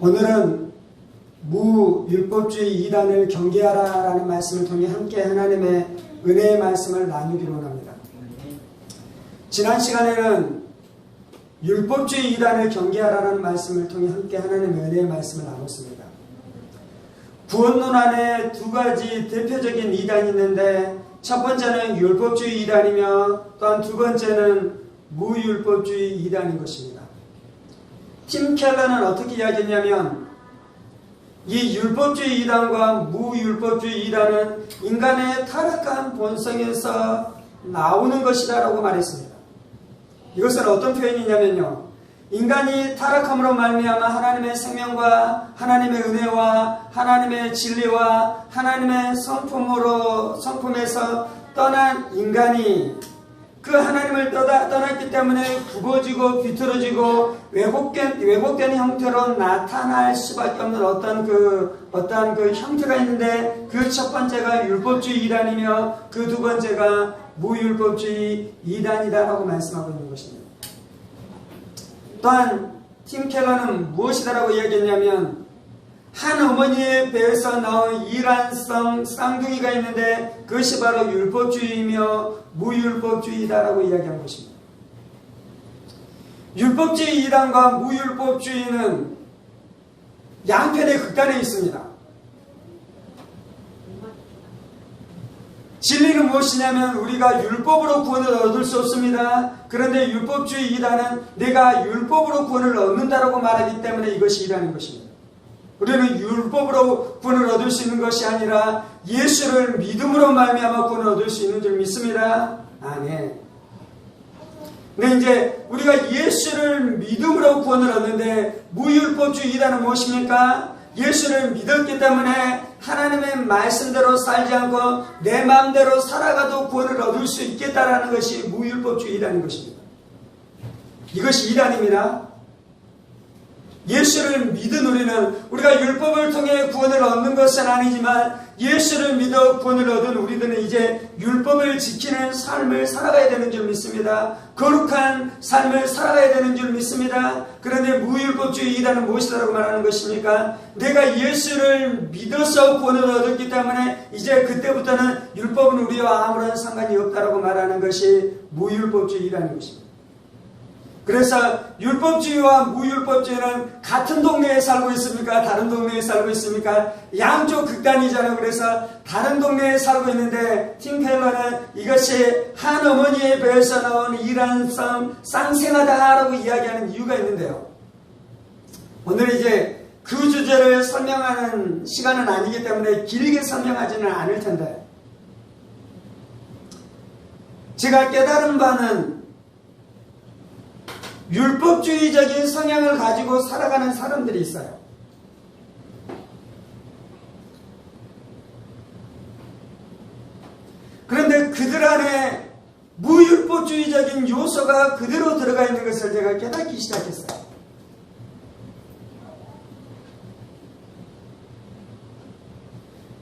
오늘은 무율법주의 이단을 경계하라라는 말씀을 통해 함께 하나님의 은혜의 말씀을 나누기로 합니다. 지난 시간에는 율법주의 이단을 경계하라는 말씀을 통해 함께 하나님의 은혜의 말씀을 나눴습니다. 구원론 안에 두 가지 대표적인 이단이 있는데 첫 번째는 율법주의 이단이며 또한 두 번째는 무율법주의 이단인 것입니다. 팀 켈러는 어떻게 이야기했냐면 이 율법주의 이단과 무율법주의 이단은 인간의 타락한 본성에서 나오는 것이다 라고 말했습니다. 이것은 어떤 표현이냐면요, 인간이 타락함으로 말미암아 하나님의 생명과 하나님의 은혜와 하나님의 진리와 하나님의 성품에서 떠난 인간이 그 하나님을 떠났기 때문에 굽어지고 비틀어지고 왜곡된 형태로 나타날 수밖에 없는 어떤 그 형태가 있는데, 그 첫 번째가 율법주의 이단이며 그 두 번째가 무율법주의 이단이다라고 말씀하고 있는 것입니다. 또한 팀 켈러는 무엇이다라고 이야기했냐면, 한 어머니의 배에서 나온 이란성 쌍둥이가 있는데 그것이 바로 율법주의이며 무율법주의다라고 이야기한 것입니다. 율법주의 이단과 무율법주의는 양편의 극단에 있습니다. 진리는 무엇이냐면 우리가 율법으로 구원을 얻을 수 없습니다. 그런데 율법주의 이단은 내가 율법으로 구원을 얻는다라고 말하기 때문에 이것이 이단인 것입니다. 우리는 율법으로 구원을 얻을 수 있는 것이 아니라 예수를 믿음으로 말미암아 구원을 얻을 수 있는 줄 믿습니다. 아멘. 근데 이제 우리가 예수를 믿음으로 구원을 얻는데 무율법주의 이단은 무엇입니까? 예수를 믿었기 때문에 하나님의 말씀대로 살지 않고 내 마음대로 살아가도 구원을 얻을 수 있겠다라는 것이 무율법주의 이단인 것입니다. 이것이 이단입니다. 예수를 믿은 우리가 율법을 통해 구원을 얻는 것은 아니지만 예수를 믿어 구원을 얻은 우리들은 이제 율법을 지키는 삶을 살아가야 되는 줄 믿습니다. 거룩한 삶을 살아가야 되는 줄 믿습니다. 그런데 무율법주의 이단은 무엇이라고 말하는 것입니까? 내가 예수를 믿어서 구원을 얻었기 때문에 이제 그때부터는 율법은 우리와 아무런 상관이 없다라고 말하는 것이 무율법주의 이단인 것입니다. 그래서 율법주의와 무율법주의는 같은 동네에 살고 있습니까? 다른 동네에 살고 있습니까? 양쪽 극단이잖아요. 그래서 다른 동네에 살고 있는데 팀 켈러는 이것이 한 어머니의 배에서 나온 이란성 쌍생아다라고 이야기하는 이유가 있는데요. 오늘 이제 그 주제를 설명하는 시간은 아니기 때문에 길게 설명하지는 않을 텐데, 제가 깨달은 바는 율법주의적인 성향을 가지고 살아가는 사람들이 있어요. 그런데 그들 안에 무율법주의적인 요소가 그대로 들어가 있는 것을 제가 깨닫기 시작했어요.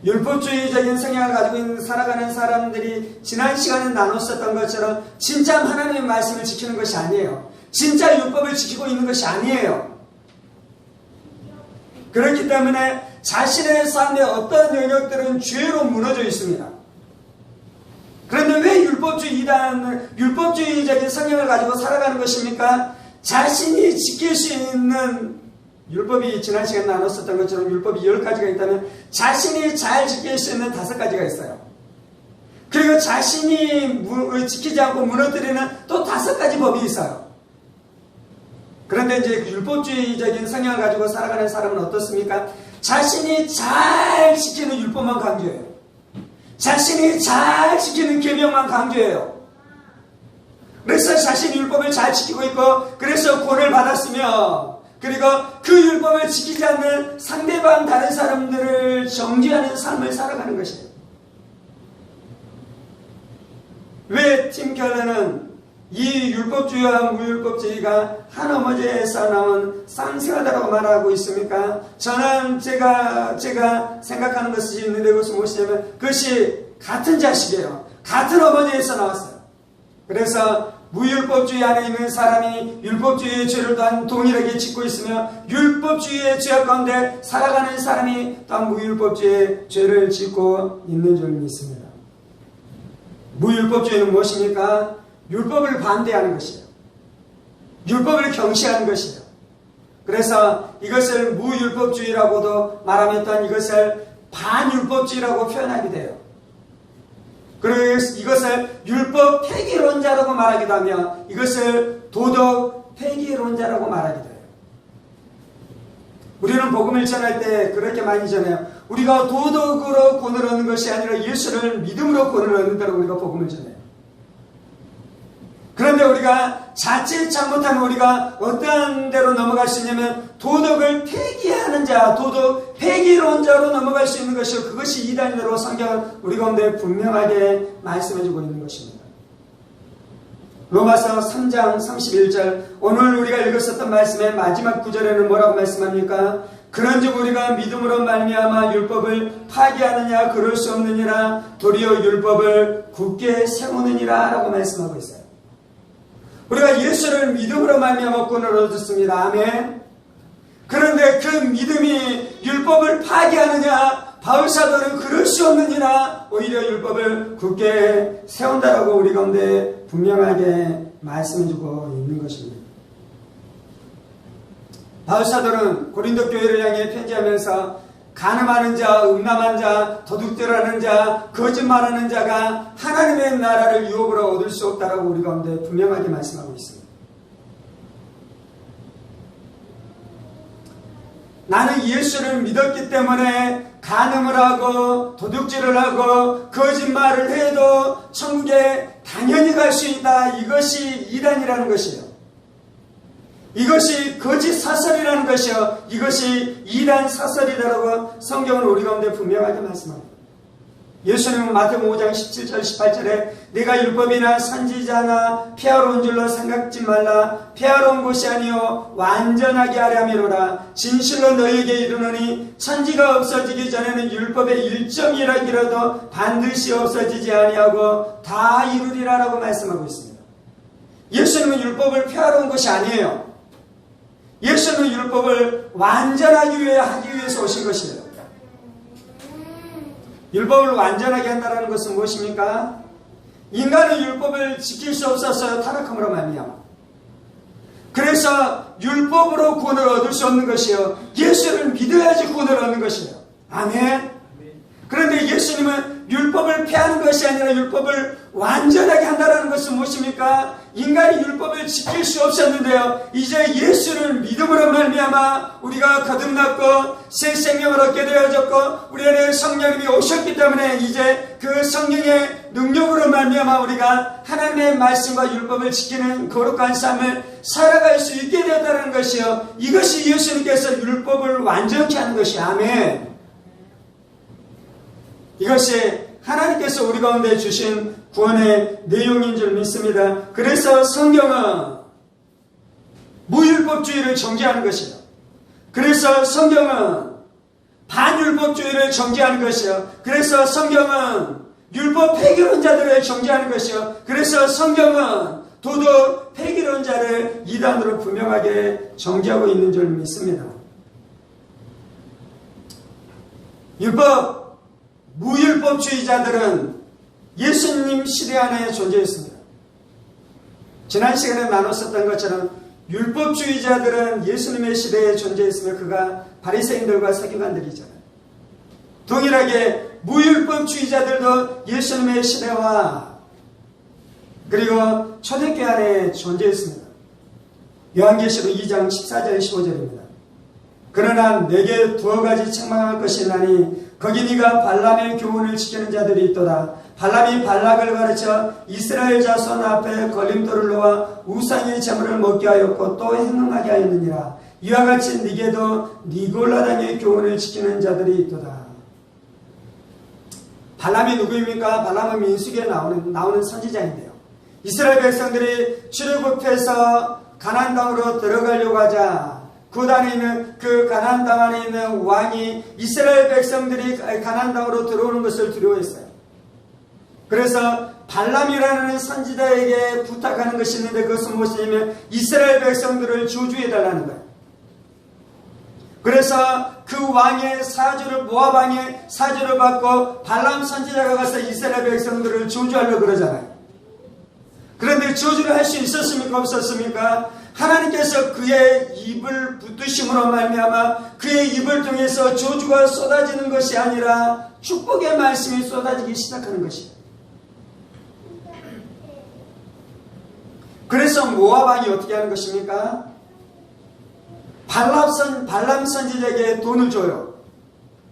율법주의적인 성향을 가지고 살아가는 사람들이 지난 시간에 나눴었던 것처럼 진짜 하나님의 말씀을 지키는 것이 아니에요. 진짜 율법을 지키고 있는 것이 아니에요. 그렇기 때문에 자신의 삶의 어떤 영역들은 죄로 무너져 있습니다. 그런데 왜 율법주의적인 성향을 가지고 살아가는 것입니까? 자신이 지킬 수 있는, 율법이 지난 시간에 나눴었던 것처럼 율법이 10가지가 있다면 자신이 잘 지킬 수 있는 5가지가 있어요. 그리고 자신이 지키지 않고 무너뜨리는 또 5가지 법이 있어요. 그런데 이제 율법주의적인 성향을 가지고 살아가는 사람은 어떻습니까? 자신이 잘 지키는 율법만 강조해요. 자신이 잘 지키는 계명만 강조해요. 그래서 자신이 율법을 잘 지키고 있고, 그래서 구원을 받았으며, 그리고 그 율법을 지키지 않는 상대방 다른 사람들을 정죄하는 삶을 살아가는 것이에요. 왜 팀 켈러는 이 율법주의와 무율법주의가 한 어머니에서 나온 쌍생아다라고 말하고 있습니까? 저는 제가 생각하는 것이 있는데 그것은 무엇이냐면 그것이 같은 자식이에요. 같은 어머니에서 나왔어요. 그래서 무율법주의 안에 있는 사람이 율법주의의 죄를 또한 동일하게 짓고 있으며 율법주의의 죄 가운데 살아가는 사람이 또한 무율법주의의 죄를 짓고 있는 줄 믿습니다. 무율법주의는 무엇입니까? 율법을 반대하는 것이에요. 율법을 경시하는 것이에요. 그래서 이것을 무율법주의라고도 말하면 또한 이것을 반율법주의라고 표현하게 돼요. 그리고 이것을 율법 폐기론자라고 말하기도 하며 이것을 도덕 폐기론자라고 말하기도 해요. 우리는 복음을 전할 때 그렇게 많이 전해요. 우리가 도덕으로 구원을 얻는 것이 아니라 예수를 믿음으로 구원을 얻는다고 우리가 복음을 전해요. 그런데 우리가 자칫 잘못하면 우리가 어떠한 데로 넘어갈 수 있냐면 도덕을 폐기하는 자, 도덕 폐기론자로 넘어갈 수 있는 것이요. 그것이 이단으로 성경은 우리 가운데 분명하게 말씀해주고 있는 것입니다. 로마서 3장 31절 오늘 우리가 읽었었던 말씀의 마지막 구절에는 뭐라고 말씀합니까? 그런즉 우리가 믿음으로 말미암아 율법을 파기하느냐 그럴 수 없느니라 도리어 율법을 굳게 세우느니라 라고 말씀하고 있어요. 우리가 예수를 믿음으로 말미암아 구원을 얻었습니다. 아멘. 그런데 그 믿음이 율법을 파기하느냐 바울사도는 그럴 수 없느니라 오히려 율법을 굳게 세운다라고 우리 가운데 분명하게 말씀해주고 있는 것입니다. 바울사도는 고린도 교회를 향해 편지하면서 간음하는 자, 음란한 자, 도둑질하는 자, 거짓말하는 자가 하나님의 나라를 유업으로 얻을 수 없다라고 우리 가운데 분명하게 말씀하고 있습니다. 나는 예수를 믿었기 때문에 간음을 하고 도둑질을 하고 거짓말을 해도 천국에 당연히 갈 수 있다. 이것이 이단이라는 것이에요. 이것이 거짓 사설이라는 것이요. 이것이 이단 사설이다라고 성경은 우리 가운데 분명하게 말씀합니다. 예수님은 마태복음 5장 17절 18절에 내가 율법이나 선지자나 폐하러 온 줄로 생각지 말라. 폐하러 온 것이 아니요 완전하게 하려 함이로라. 진실로 너희에게 이르노니 천지가 없어지기 전에는 율법의 일점이라기라도 반드시 없어지지 아니하고 다 이루리라 라고 말씀하고 있습니다. 예수님은 율법을 폐하러 온 것이 아니에요. 예수는 율법을 완전하기 위해 하기 위해서 오신 것이에요. 율법을 완전하게 한다는 것은 무엇입니까? 인간은 율법을 지킬 수 없었어요. 타락함으로 말미암아. 그래서 율법으로 구원을 얻을 수 없는 것이요. 예수를 믿어야지 구원을 얻는 것이에요. 아멘. 그런데 예수님은 율법을 폐하는 것이 아니라 율법을 완전하게 한다는 것은 무엇입니까? 인간이 율법을 지킬 수 없었는데요. 이제 예수를 믿음으로 말미암아 우리가 거듭났고 새 생명을 얻게 되어졌고 우리 안에 성령님이 오셨기 때문에 이제 그 성령의 능력으로 말미암아 우리가 하나님의 말씀과 율법을 지키는 거룩한 삶을 살아갈 수 있게 되었다는 것이요. 이것이 예수님께서 율법을 완전케 하는 것이 아멘. 이것이 하나님께서 우리 가운데 주신 구원의 내용인 줄 믿습니다. 그래서 성경은 무율법주의를 정죄하는 것이요. 그래서 성경은 반율법주의를 정죄하는 것이요. 그래서 성경은 율법 폐기론자들을 정죄하는 것이요. 그래서 성경은 도덕 폐기론자를 이단으로 분명하게 정죄하고 있는 줄 믿습니다. 무율법주의자들은 예수님 시대 안에 존재했습니다. 지난 시간에 나눴었던 것처럼 율법주의자들은 예수님의 시대에 존재했으며 그가 바리새인들과 서기관들이잖아요. 동일하게 무율법주의자들도 예수님의 시대와 그리고 초대교회 안에 존재했습니다. 요한계시록 2장 14절 15절입니다. 그러나 내게 두어 가지 책망할 것이 있나니 거기 네가 발람의 교훈을 지키는 자들이 있도다. 발람이 발락을 가르쳐 이스라엘 자손 앞에 걸림돌을 놓아 우상의 제물을 먹게 하였고 또 행응하게 하였느니라. 이와 같이 네게도 니골라당의 교훈을 지키는 자들이 있도다. 발람이 누구입니까? 발람은 민수기에 나오는 선지자인데요. 이스라엘 백성들이 출애굽해서 가나안 땅으로 들어가려고 하자 그 안에 있는 그 가나안 땅 안에 있는 왕이 이스라엘 백성들이 가나안 땅으로 들어오는 것을 두려워했어요. 그래서 발람이라는 선지자에게 부탁하는 것이 있는데 그것은 무엇이냐면 이스라엘 백성들을 저주해달라는 거예요. 그래서 그 왕의 사주를 모압 왕의 사주를 받고 발람 선지자가 가서 이스라엘 백성들을 저주하려고 그러잖아요. 그런데 저주를 할 수 있었습니까? 없었습니까? 하나님께서 그의 입을 붙드심으로 말미암아 그의 입을 통해서 저주가 쏟아지는 것이 아니라 축복의 말씀이 쏟아지기 시작하는 것이에요. 그래서 모압 왕이 어떻게 하는 것입니까? 발람 선지자에게 돈을 줘요.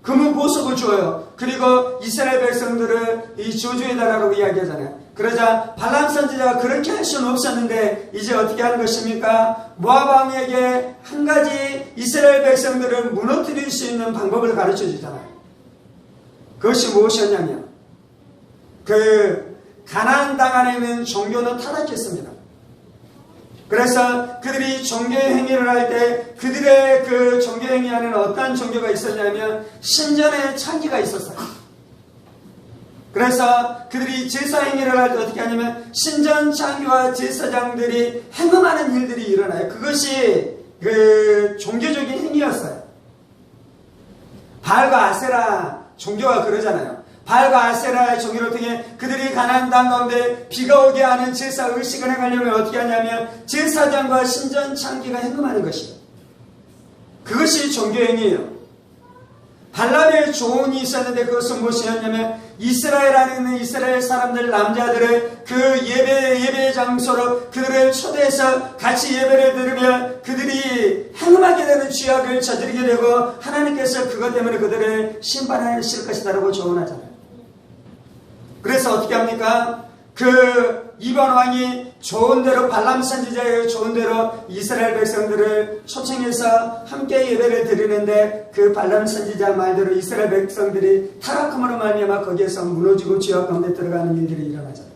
금은 보석을 줘요. 그리고 이스라엘 백성들을 이 저주해달라고 이야기하잖아요. 그러자 발람 선지자가 그렇게 할 수는 없었는데 이제 어떻게 하는 것입니까? 모압 왕에게 한 가지 이스라엘 백성들을 무너뜨릴 수 있는 방법을 가르쳐 주잖아요. 그것이 무엇이었냐면 그 가나안 땅 안에 있는 종교는 타락했습니다. 그래서 그들이 종교행위를 할 때 그들의 그 종교행위 안에는 어떤 종교가 있었냐면 신전에 창기가 있었어요. 그래서 그들이 제사행위를 할 때 어떻게 하냐면 신전 창기와 제사장들이 행음하는 일들이 일어나요. 그것이 그 종교적인 행위였어요. 바알과 아세라 종교가 그러잖아요. 바알과 아세라의 종교를 통해 그들이 가나안 땅 가운데 비가 오게 하는 제사 의식을 행하려면 어떻게 하냐면 제사장과 신전 창기가 행음하는 것이에요. 그것이 종교행위예요. 발람의 조언이 있었는데 그것은 무엇이었냐면 이스라엘 안에 있는 이스라엘 사람들 남자들을 그 예배 장소로 그들을 초대해서 같이 예배를 드리면 그들이 행음하게 되는 죄악을 저지르게 되고 하나님께서 그것 때문에 그들을 심판하실 것이다라고 조언하잖아요. 그래서 어떻게 합니까? 그 이방 왕이 좋은 대로 발람 선지자의 좋은 대로 이스라엘 백성들을 초청해서 함께 예배를 드리는데 그 발람 선지자 말대로 이스라엘 백성들이 타락함으로 말미암아 거기에서 무너지고 죄악 가운데 들어가는 일들이 일어나잖아요.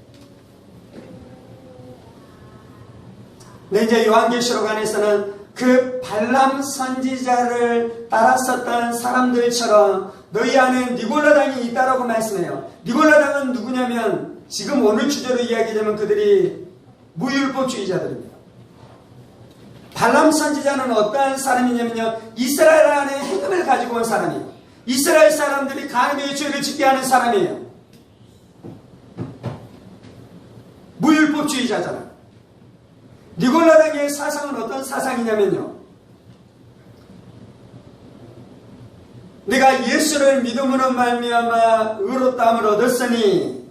근데 이제 요한계시록 안에서는 그 발람 선지자를 따랐었던 사람들처럼 너희 안에 니골라당이 있다라고 말씀해요. 니골라당은 누구냐면 지금 오늘 주제로 이야기하자면 그들이 무율법주의자들입니다. 발람 선지자는 어떠한 사람이냐면요. 이스라엘 안에 행음을 가지고 온 사람이에요. 이스라엘 사람들이 간음의 죄를 짓게 하는 사람이에요. 무율법주의자잖아요. 니골라당의 사상은 어떤 사상이냐면요. 내가 예수를 믿음으로 말미암아 의롭다함을 얻었으니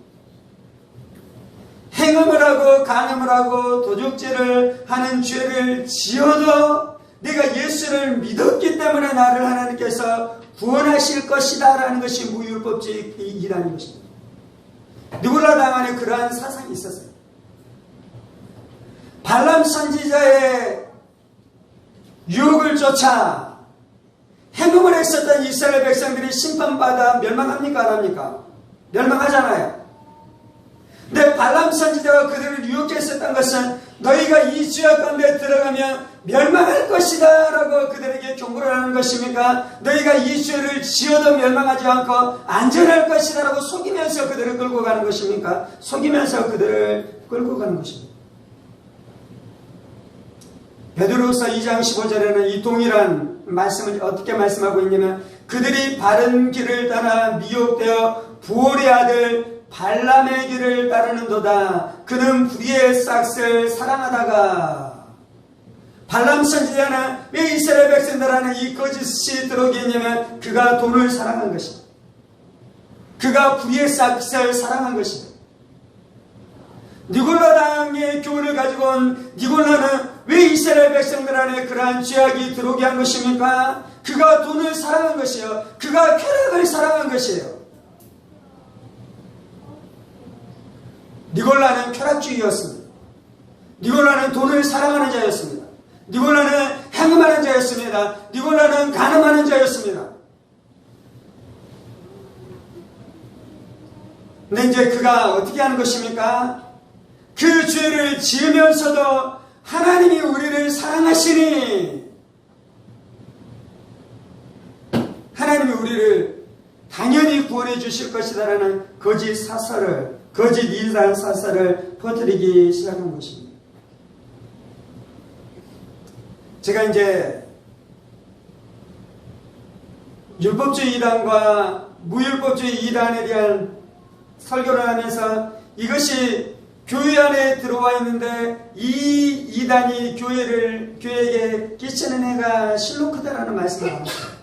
행음을 하고 간음을 하고 도적질을 하는 죄를 지어도 내가 예수를 믿었기 때문에 나를 하나님께서 구원하실 것이다 라는 것이 무율법주의라는 것입니다. 니골라당 안에 그러한 사상이 있었어요. 발람 선지자의 유혹을 쫓아 행음을 했었던 이스라엘 백성들이 심판받아 멸망합니까? 안 합니까? 멸망하잖아요. 근데 발람 선지자가 그들을 유혹했었던 것은 너희가 이 죄악 가운데 들어가면 멸망할 것이다 라고 그들에게 경고를 하는 것입니까? 너희가 이 죄를 지어도 멸망하지 않고 안전할 것이다 라고 속이면서 그들을 끌고 가는 것입니까? 속이면서 그들을 끌고 가는 것입니다. 베드로후서 2장 15절에는 이 동일한 말씀을 어떻게 말씀하고 있냐면 그들이 바른 길을 따라 미혹되어 부올의 아들 발람의 길을 따르는도다. 그는 불의의 싹을 사랑하다가 발람 선지자는 왜 이스라엘 백성들 안에 이 거짓이 들어오게 했냐면 그가 돈을 사랑한 것입니다. 그가 불의의 싹을 사랑한 것입니다. 니골라당의 교훈을 가지고 온 니골라는 왜 이스라엘 백성들 안에 그러한 죄악이 들어오게 한 것입니까? 그가 돈을 사랑한 것이요. 그가 쾌락을 사랑한 것이에요. 니골라는 쾌락주의였습니다. 니골라는 돈을 사랑하는 자였습니다. 니골라는 행음하는 자였습니다. 니골라는 간음하는 자였습니다. 근데 이제 그가 어떻게 하는 것입니까? 그 죄를 지으면서도 하나님이 우리를 사랑하시니 하나님이 우리를 당연히 구원해 주실 것이다라는 거짓 사설을 거짓 이단 사설을 퍼뜨리기 시작한 것입니다. 제가 이제 율법주의 이단과 무율법주의 이단에 대한 설교를 하면서 이것이 교회 안에 들어와 있는데 이 이단이 교회에게 끼치는 해가 실로 크다라는 말씀을 하셨어요.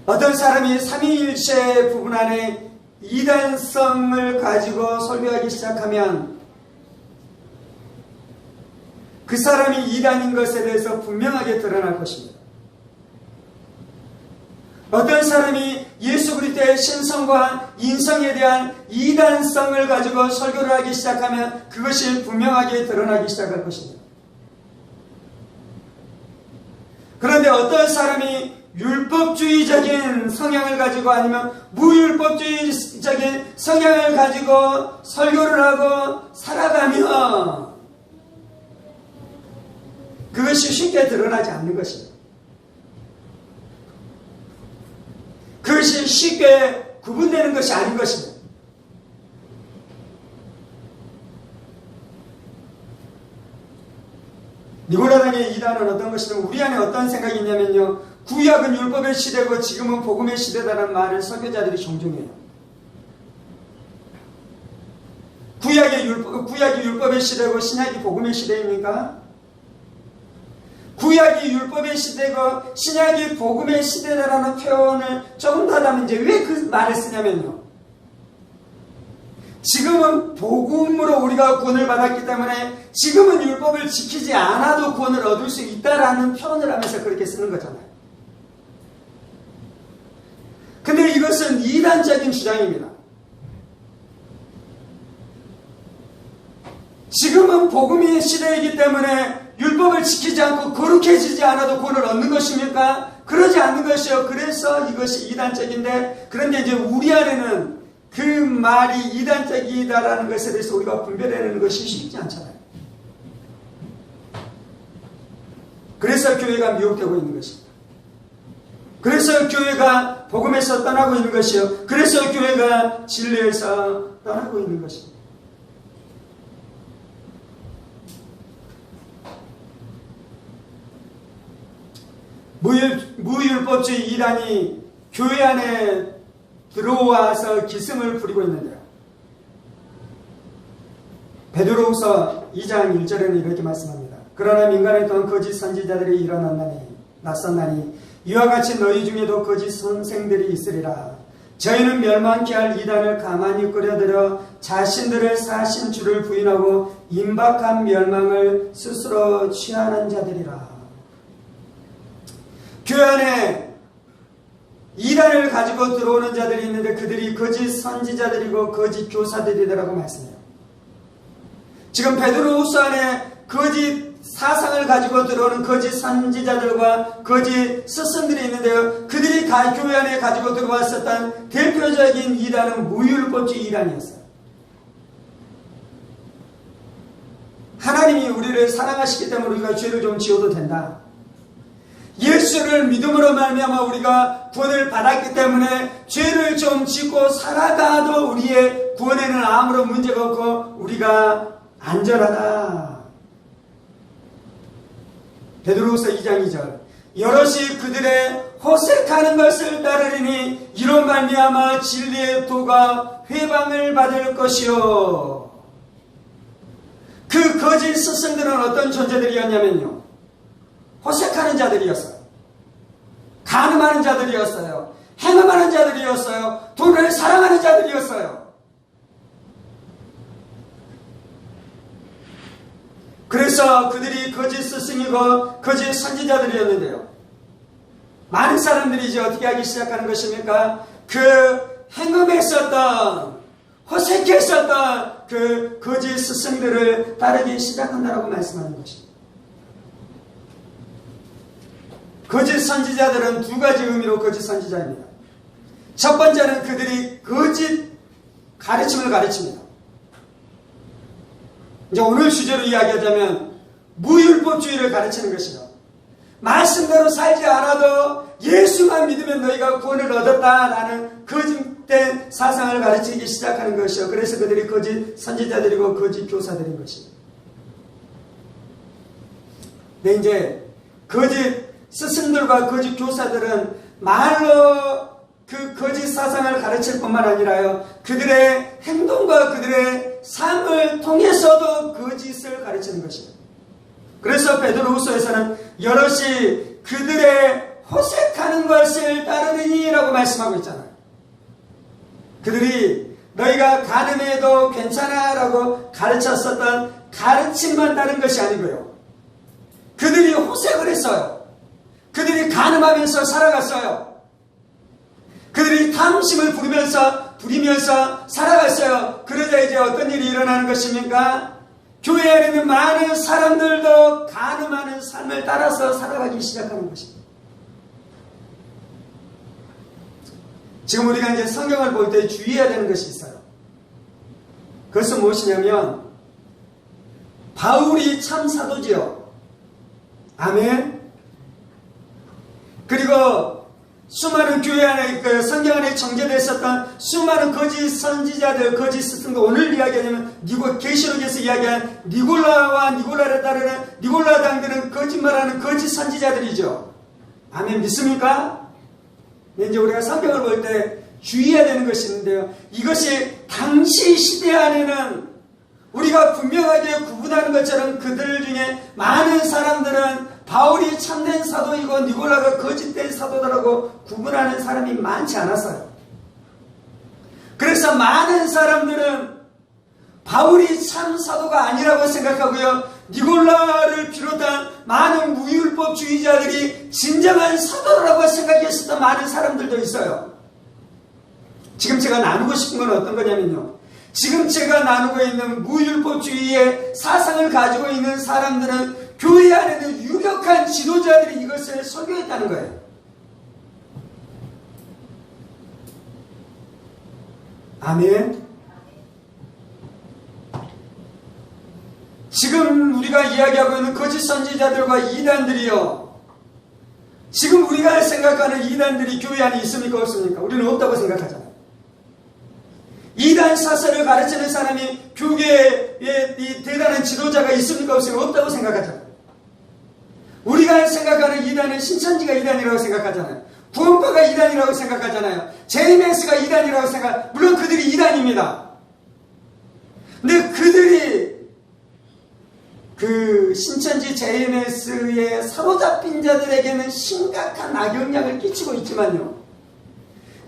어떤 사람이 삼위일체 부분 안에 이단성을 가지고 설교하기 시작하면 그 사람이 이단인 것에 대해서 분명하게 드러날 것입니다. 어떤 사람이 예수 그리스도의 신성과 인성에 대한 이단성을 가지고 설교를 하기 시작하면 그것이 분명하게 드러나기 시작할 것입니다. 그런데 어떤 사람이 율법주의적인 성향을 가지고 아니면 무율법주의적인 성향을 가지고 설교를 하고 살아가면 그것이 쉽게 드러나지 않는 것입니다. 그것이 쉽게 구분되는 것이 아닌 것입니다. 니고라당의 이단은 어떤 것이냐면 우리 안에 어떤 생각이 있냐면요. 구약은 율법의 시대고 지금은 복음의 시대다라는 말을 설교자들이 종종 해요. 구약이 율법의 시대고 신약이 복음의 시대입니까? 구약이 율법의 시대고 신약이 복음의 시대다라는 표현을 조금 더 하면 이제 왜 그 말을 쓰냐면요. 지금은 복음으로 우리가 구원을 받았기 때문에 지금은 율법을 지키지 않아도 구원을 얻을 수 있다라는 표현을 하면서 그렇게 쓰는 거잖아요. 근데 이것은 이단적인 주장입니다. 지금은 복음의 시대이기 때문에 율법을 지키지 않고 거룩해지지 않아도 구원을 얻는 것입니까? 그러지 않는 것이요. 그래서 이것이 이단적인데, 그런데 이제 우리 안에는 그 말이 이단적이다라는 것에 대해서 우리가 분별해내는 것이 쉽지 않잖아요. 그래서 교회가 미혹되고 있는 것입니다. 그래서 교회가 복음에서 떠나고 있는 것이요. 그래서 교회가 진리에서 떠나고 있는 것입니다. 무율법주의 이단이 교회 안에 들어와서 기승을 부리고 있는데요. 베드로후서 2장 1절에는 이렇게 말씀합니다. 그러나 민간에 또한 거짓 선지자들이 낯섰나니 이와 같이 너희 중에도 거짓 선생들이 있으리라. 저희는 멸망케 할 이단을 가만히 끌어들여 자신들을 사신 주를 부인하고 임박한 멸망을 스스로 취하는 자들이라. 교회 안에 이단을 가지고 들어오는 자들이 있는데 그들이 거짓 선지자들이고 거짓 교사들이라고 말씀해요. 지금 베드로후서 안에 거짓 사상을 가지고 들어오는 거짓 선지자들과 거짓 스승들이 있는데요. 그들이 교회 안에 가지고 들어왔었던 대표적인 이단은 무율법주의 이단이었어요. 하나님이 우리를 사랑하시기 때문에 우리가 죄를 좀 지어도 된다. 예수를 믿음으로 말미암아 우리가 구원을 받았기 때문에 죄를 좀 짓고 살아가도 우리의 구원에는 아무런 문제가 없고 우리가 안전하다. 베드로후서 2장 2절 여럿이 그들의 호색하는 것을 따르리니 이로 말미암아 진리의 도가 회방을 받을 것이요. 그 거짓 스승들은 어떤 존재들이었냐면요. 호색하는 자들이었어요. 간음하는 자들이었어요. 행음하는 자들이었어요. 돈을 사랑하는 자들이었어요. 그래서 그들이 거짓 스승이고 거짓 선지자들이었는데요. 많은 사람들이 이제 어떻게 하기 시작하는 것입니까? 그 행음했었던 호색했었던 그 거짓 스승들을 따르기 시작한다라고 말씀하는 것입니다. 거짓 선지자들은 두 가지 의미로 거짓 선지자입니다. 첫 번째는 그들이 거짓 가르침을 가르칩니다. 이제 오늘 주제로 이야기하자면 무율법주의를 가르치는 것이죠. 말씀대로 살지 않아도 예수만 믿으면 너희가 구원을 얻었다라는 거짓된 사상을 가르치기 시작하는 것이요. 그래서 그들이 거짓 선지자들이고 거짓 교사들인 것입니다. 근데 이제 거짓 스승들과 거짓 교사들은 말로 그 거짓 사상을 가르칠 뿐만 아니라요, 그들의 행동과 그들의 삶을 통해서도 거짓을 가르치는 것입니다. 그래서 베드로후서에서는 여럿이 그들의 호색하는 것을 따르느니 라고 말씀하고 있잖아요. 그들이 너희가 간음해도 괜찮아 라고 가르쳤었던 가르침만 따른 것이 아니고요, 그들이 호색을 했어요. 그들이 간음하면서 살아갔어요. 그들이 탐심을 부리면서 살아갔어요. 그러자 이제 어떤 일이 일어나는 것입니까? 교회 안에 있는 많은 사람들도 간음하는 삶을 따라서 살아가기 시작하는 것입니다. 지금 우리가 이제 성경을 볼 때 주의해야 되는 것이 있어요. 그것은 무엇이냐면 바울이 참 사도지요. 아멘. 그리고 수많은 교회 안에 그 성경 안에 정제되었었던 수많은 거짓 선지자들, 거짓 스승들, 오늘 이야기하자면 계시록에서 이야기한 니골라와 니골라를 따르는 니골라당들은 거짓말하는 거짓 선지자들이죠. 아멘. 믿습니까? 이제 우리가 성경을 볼 때 주의해야 되는 것이 있는데요, 이것이 당시 시대 안에는 우리가 분명하게 구분하는 것처럼 그들 중에 많은 사람들은 바울이 참된 사도이고 니골라가 거짓된 사도라고 구분하는 사람이 많지 않았어요. 그래서 많은 사람들은 바울이 참 사도가 아니라고 생각하고요, 니골라를 비롯한 많은 무율법주의자들이 진정한 사도라고 생각했었던 많은 사람들도 있어요. 지금 제가 나누고 싶은 건 어떤 거냐면요, 지금 제가 나누고 있는 무율법주의의 사상을 가지고 있는 사람들은 교회 안에는 유력한 지도자들이 이것을 설교했다는 거예요. 아멘. 지금 우리가 이야기하고 있는 거짓 선지자들과 이단들이요, 지금 우리가 생각하는 이단들이 교회 안에 있습니까 없습니까? 우리는 없다고 생각하잖아요. 이단 사설을 가르치는 사람이 교계에 이 대단한 지도자가 있습니까 없습니까? 없다고 생각하잖아요. 우리가 생각하는 이단은 신천지가 이단이라고 생각하잖아요. 구원파가 이단이라고 생각하잖아요. JMS가 이단이라고 물론 그들이 이단입니다. 근데 그들이 그 신천지 JMS에 사로잡힌 자들에게는 심각한 악영향을 끼치고 있지만요,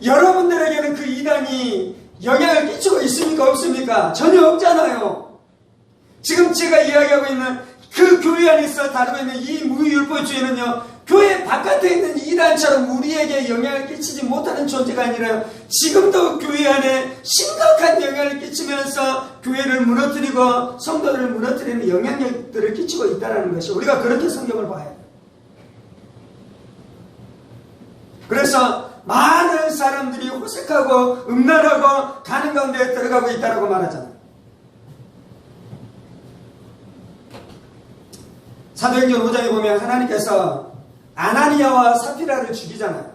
여러분들에게는 그 이단이 영향을 끼치고 있습니까 없습니까? 전혀 없잖아요. 지금 제가 이야기하고 있는 그 교회 안에서 다루고 있는 이 무율법주의는요, 교회 바깥에 있는 이단처럼 우리에게 영향을 끼치지 못하는 존재가 아니라요, 지금도 교회 안에 심각한 영향을 끼치면서 교회를 무너뜨리고 성도들을 무너뜨리는 영향력들을 끼치고 있다는 것이, 우리가 그렇게 성경을 봐야 해요. 그래서 많은 사람들이 호색하고 음란하고 가는 가운데 들어가고 있다고 말하잖아요. 사도행전 5장에 보면 하나님께서 아나니아와 사피라를 죽이잖아요.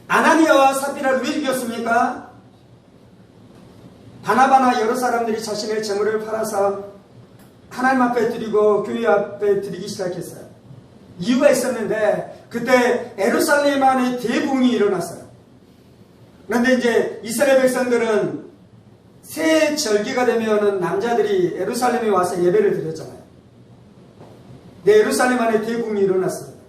아나니아와 사피라를 왜 죽였습니까? 바나바나 여러 사람들이 자신의 재물을 팔아서 하나님 앞에 드리고 교회 앞에 드리기 시작했어요. 이유가 있었는데, 그때 예루살렘 안에 대붕이 일어났어요. 그런데 이제 이스라엘 백성들은 새 절기가 되면은 남자들이 예루살렘에 와서 예배를 드렸잖아요. 네, 예루살렘 안에 대붕이 일어났습니다.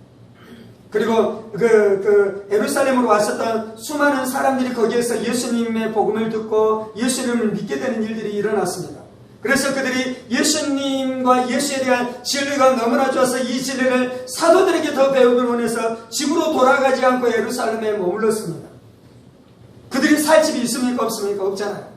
그리고 그 예루살렘으로 왔었던 수많은 사람들이 거기에서 예수님의 복음을 듣고 예수님을 믿게 되는 일들이 일어났습니다. 그래서 그들이 예수님과 예수에 대한 진리가 너무나 좋아서 이 진리를 사도들에게 더 배우길 원해서 집으로 돌아가지 않고 예루살렘에 머물렀습니다. 그들이 살 집이 있습니까 없습니까? 없잖아요.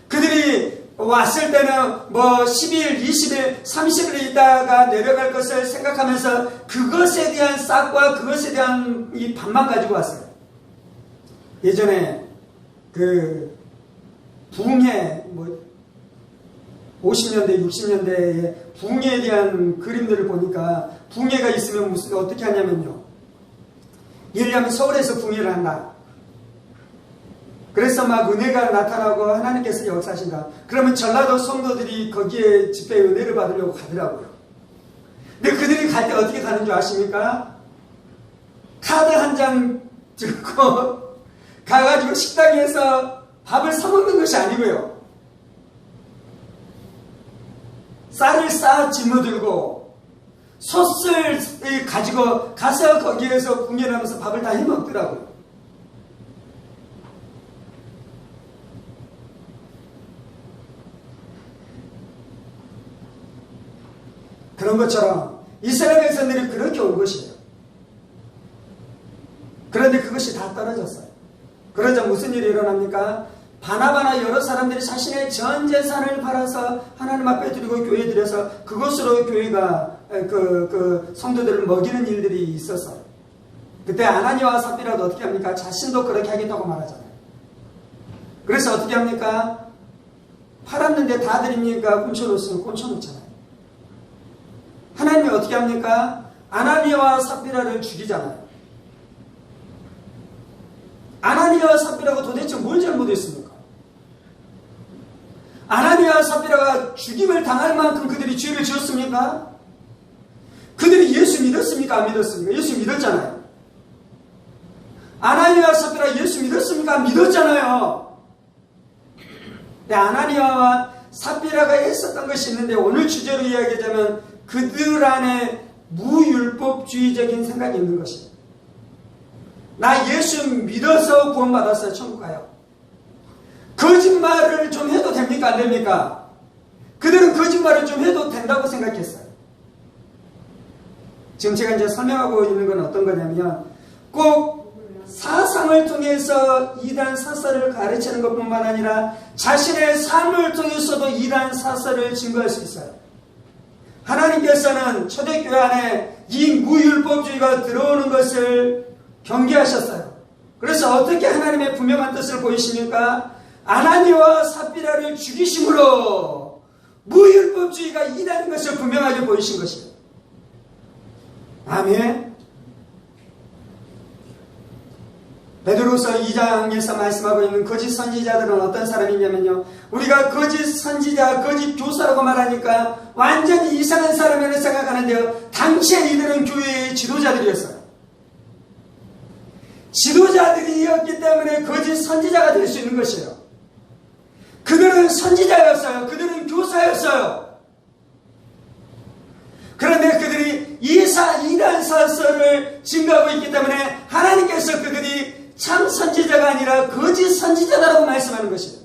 그들이 왔을 때는 뭐 10일, 20일, 30일 있다가 내려갈 것을 생각하면서 그것에 대한 싹과 그것에 대한 이 밥만 가지고 왔어요. 예전에 그 붕해 50년대, 60년대에 붕해에 대한 그림들을 보니까 붕괴가 있으면 어떻게 하냐면요. 예를 들면 서울에서 붕괴를 한다. 그래서 막 은혜가 나타나고 하나님께서 역사하신다. 그러면 전라도 성도들이 거기에 집회 은혜를 받으려고 가더라고요. 근데 그들이 갈 때 어떻게 가는 줄 아십니까? 카드 한 장 들고 가가지고 식당에서 밥을 사먹는 것이 아니고요. 쌀을 쌓아 짊어들고 솥을 가지고 가서 거기에서 공연하면서 밥을 다 해먹더라고요. 그런 것처럼 이스라엘 백성들이 그렇게 온 것이에요. 그런데 그것이 다 떨어졌어요. 그러자 무슨 일이 일어납니까? 바나바나 여러 사람들이 자신의 전 재산을 팔아서 하나님 앞에 드리고 교회에 드려서 그것으로 교회가 성도들을 먹이는 일들이 있었어요. 그때 아나니아와 삽비라도 어떻게 합니까? 자신도 그렇게 하겠다고 말하잖아요. 그래서 어떻게 합니까? 팔았는데 다 드립니까? 꽁쳐놓으면 꽁쳐놓잖아요. 하나님이 어떻게 합니까? 아나니아와 삽비라를 죽이잖아요. 아나니아와 삽비라가 도대체 뭘 잘못했습니까? 아나니아와 삽비라가 죽임을 당할 만큼 그들이 죄를 지었습니까? 그들이 예수 믿었습니까? 안 믿었습니까? 예수 믿었잖아요. 아나니아와 삽비라 예수 믿었습니까? 믿었잖아요. 근데 아나니아와 삽비라가 했었던 것이 있는데 오늘 주제로 이야기하자면 그들 안에 무율법주의적인 생각이 있는 것입니다. 나 예수 믿어서 구원받았어요. 천국 가요. 거짓말을 좀 해도 됩니까? 안 됩니까? 그들은 거짓말을 좀 해도 된다고 생각했어요. 지금 제가 이제 설명하고 있는 건 어떤 거냐면 꼭 사상을 통해서 이단 사설을 가르치는 것뿐만 아니라 자신의 삶을 통해서도 이단 사설을 증거할 수 있어요. 하나님께서는 초대교회 안에 이 무율법주의가 들어오는 것을 경계하셨어요. 그래서 어떻게 하나님의 분명한 뜻을 보이십니까? 아나니아와 삽비라를 죽이심으로 무율법주의가 이다는 것을 분명하게 보이신 것이에요. 아멘. 베드로서 2장에서 말씀하고 있는 거짓 선지자들은 어떤 사람이냐면요. 우리가 거짓 선지자, 거짓 교사라고 말하니까 완전히 이상한 사람이라고 생각하는데요. 당시에 이들은 교회의 지도자들이었어요. 지도자들이었기 때문에 거짓 선지자가 될 수 있는 것이에요. 그들은 선지자였어요. 그들은 교사였어요. 그런데 그들이 이단 사설을 증거하고 있기 때문에 하나님께서 그들이 참 선지자가 아니라 거짓 선지자다라고 말씀하는 것이에요.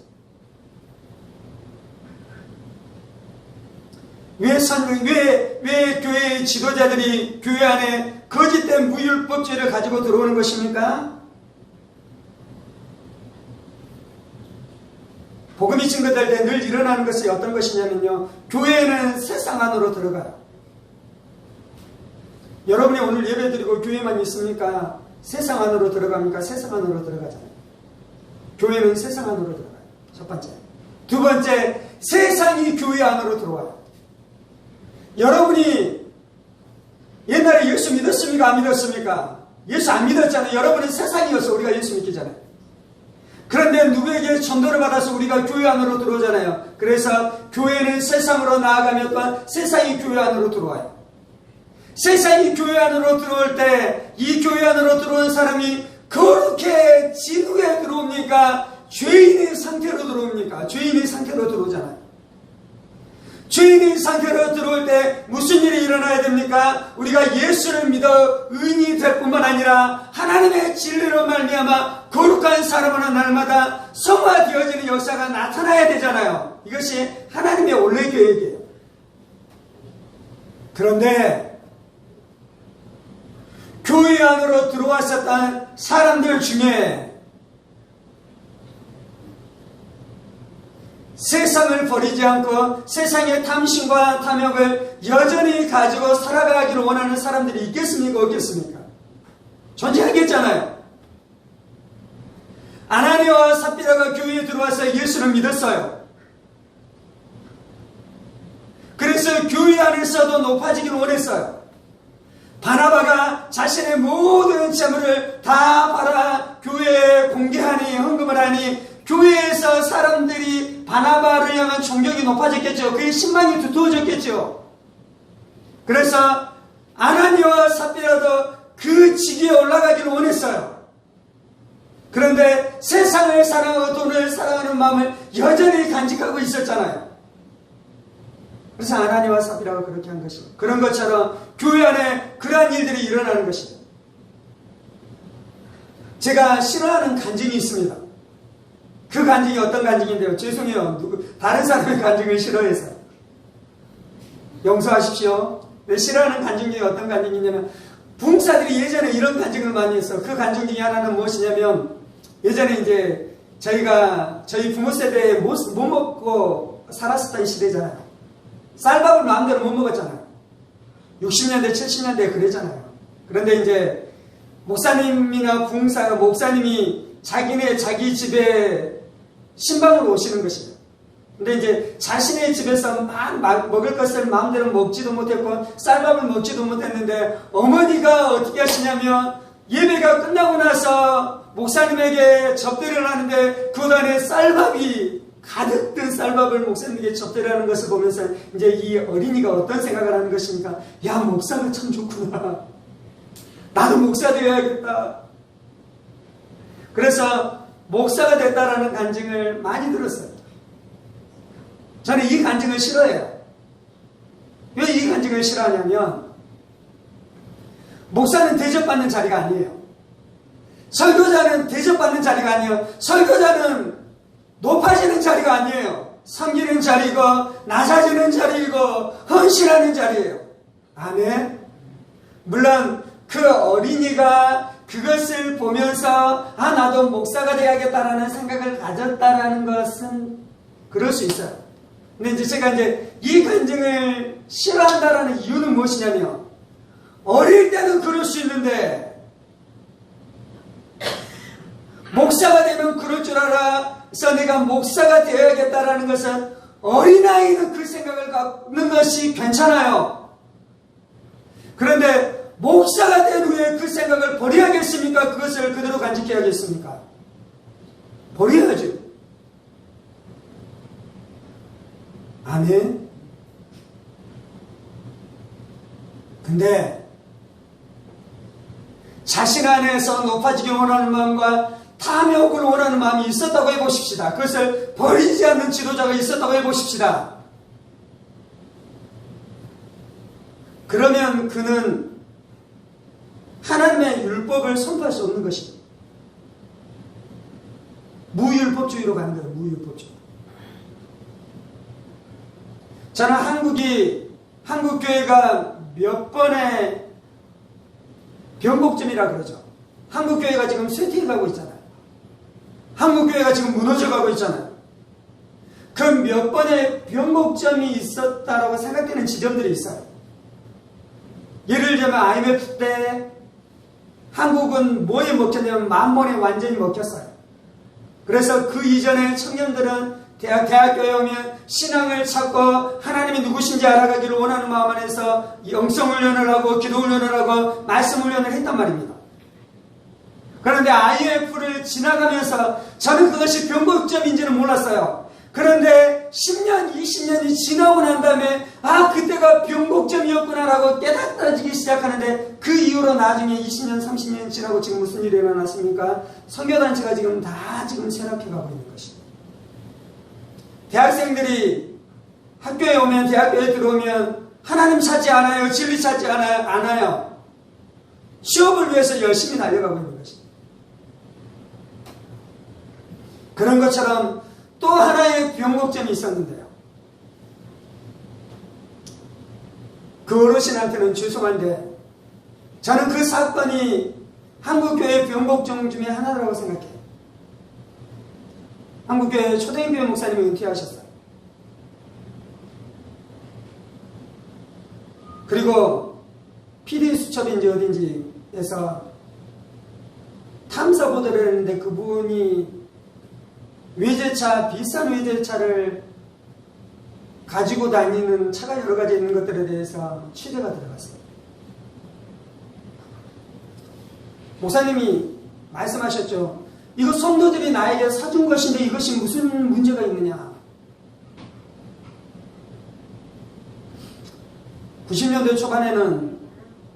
왜 교회의 지도자들이 교회 안에 거짓된 무율법주의를 가지고 들어오는 것입니까? 복음이 증거될 때 늘 일어나는 것이 어떤 것이냐면요. 교회는 세상 안으로 들어가요. 여러분이 오늘 예배드리고 교회만 있습니까? 세상 안으로 들어갑니까? 세상 안으로 들어가잖아요. 교회는 세상 안으로 들어가요. 첫 번째. 두 번째, 세상이 교회 안으로 들어와요. 여러분이 옛날에 예수 믿었습니까? 안 믿었습니까? 예수 안 믿었잖아요. 여러분은 세상이었어. 우리가 예수 믿기 전에. 그런데 누구에게 전도를 받아서 우리가 교회 안으로 들어오잖아요. 그래서 교회는 세상으로 나아가면 또한 세상이 교회 안으로 들어와요. 세상이 교회 안으로 들어올 때 이 교회 안으로 들어온 사람이 그렇게 지옥에 들어옵니까? 죄인의 상태로 들어옵니까? 죄인의 상태로 들어오잖아요. 죄인의 상태로 들어올 때 무슨 일이 일어나야 됩니까? 우리가 예수를 믿어 의인이 될 뿐만 아니라 하나님의 진리로 말미암아 거룩한 사람으로 날마다 성화되어지는 역사가 나타나야 되잖아요. 이것이 하나님의 원래 계획이에요. 그런데 교회 안으로 들어왔었던 사람들 중에 세상을 버리지 않고 세상의 탐심과 탐욕을 여전히 가지고 살아가기를 원하는 사람들이 있겠습니까? 없겠습니까? 존재하겠잖아요. 아나니아와 삽비라가 교회에 들어와서 예수를 믿었어요. 그래서 교회 안에서도 높아지기를 원했어요. 바나바가 자신의 모든 재물을 다 팔아 교회에 공개하니, 헌금을 하니 교회에서 사람들이 바나바를 향한 존경이 높아졌겠죠. 그의 신망이 두터워졌겠죠. 그래서 아나니아와 삽비라도 그 직위에 올라가기를 원했어요. 그런데 세상을 사랑하고 돈을 사랑하는 마음을 여전히 간직하고 있었잖아요. 그래서 아나니아와 삽비라가 그렇게 한 것이고, 그런 것처럼 교회 안에 그러한 일들이 일어나는 것입니다. 제가 싫어하는 간증이 있습니다. 그 간증이 어떤 간증인데요? 죄송해요. 다른 사람의 간증을 싫어해서 용서하십시오. 싫어하는 간증 중에 어떤 간증이냐면, 부흥사들이 예전에 이런 간증을 많이 했어요. 그 간증 중에 하나는 무엇이냐면, 예전에 이제 저희 부모 세대에 못 먹고 살았었던 시대잖아요. 쌀밥을 마음대로 못 먹었잖아요. 60년대, 70년대에 그랬잖아요. 그런데 이제 목사님이나 부흥사가, 목사님이 자기 집에 신방으로 오시는 것이에요. 근데 이제 자신의 집에서 먹을 것을 마음대로 먹지도 못했고 쌀밥을 먹지도 못했는데, 어머니가 어떻게 하시냐면 예배가 끝나고 나서 목사님에게 접대를 하는데 그 안에 쌀밥이 가득 든 쌀밥을 목사님에게 접대를 하는 것을 보면서 이제 이 어린이가 어떤 생각을 하는 것입니까? 야, 목사가 참 좋구나. 나도 목사 되어야겠다. 그래서 목사가 됐다라는 간증을 많이 들었어요. 저는 이 간증을 싫어해요. 왜 이 간증을 싫어하냐면, 목사는 대접받는 자리가 아니에요. 설교자는 대접받는 자리가 아니에요. 설교자는 높아지는 자리가 아니에요. 섬기는 자리고 낮아지는 자리이고 헌신하는 자리예요. 아멘. 물론 그 어린이가 그것을 보면서 나도 목사가 되어야겠다라는 생각을 가졌다라는 것은 그럴 수 있어요. 근데 이제 제가 이 간증을 싫어한다라는 이유는 무엇이냐면, 어릴 때는 그럴 수 있는데 목사가 되면 그럴 줄 알아서 내가 목사가 되어야겠다라는 것은, 어린아이는 그 생각을 갖는 것이 괜찮아요. 그런데 목사가 된 후에 그 생각을 버려야겠습니까? 그것을 그대로 간직해야겠습니까? 버려야죠. 아멘. 근데 자신 안에서 높아지기 원하는 마음과 탐욕을 원하는 마음이 있었다고 해보십시다. 그것을 버리지 않는 지도자가 있었다고 해보십시다. 그러면 그는 하나님의 율법을 선포할 수 없는 것입니다. 무율법주의로 가는 거예요. 무율법주의. 저는 한국교회가 몇 번의 변곡점이라 그러죠. 한국교회가 지금 쇠퇴해가고 있잖아요. 한국교회가 지금 무너져가고 있잖아요. 그 몇 번의 변곡점이 있었다라고 생각되는 지점들이 있어요. 예를 들면 IMF 때 한국은 뭐에 먹혔냐면 만mon에 완전히 먹혔어요. 그래서 그 이전에 청년들은 대학교에 오면 신앙을 찾고 하나님이 누구신지 알아가기를 원하는 마음 안에서 영성 훈련을 하고 기도 훈련을 하고 말씀 훈련을 했단 말입니다. 그런데 IMF를 지나가면서 저는 그것이 변곡점인지는 몰랐어요. 그런데 10년, 20년이 지나고 난 다음에 그때가 변곡점이었구나라고 깨닫기 시작하는데, 그 이후로 나중에 20년, 30년 지나고 지금 무슨 일이 일어났습니까? 선교단체가 지금 다 쇠락해가고 있는 것입니다. 대학생들이 학교에 오면, 대학교에 들어오면 하나님 찾지 않아요. 진리 찾지 않아요. 취업을 위해서 열심히 달려가고 있는 것입니다. 그런 것처럼 또 하나의 변곡점이 있었는데요. 그 어르신한테는 죄송한데 저는 그 사건이 한국교회 변곡점 중에 하나라고 생각해요. 한국교회 초대교회 목사님이 은퇴하셨어요. 그리고 PD 수첩인지 어딘지에서 탐사 보도를 했는데, 그분이 외제차, 비싼 외제차를 가지고 다니는 차가 여러 가지 있는 것들에 대해서 취재가 들어갔어요. 목사님이 말씀하셨죠. 이거 성도들이 나에게 사준 것인데 이것이 무슨 문제가 있느냐. 90년대 초반에는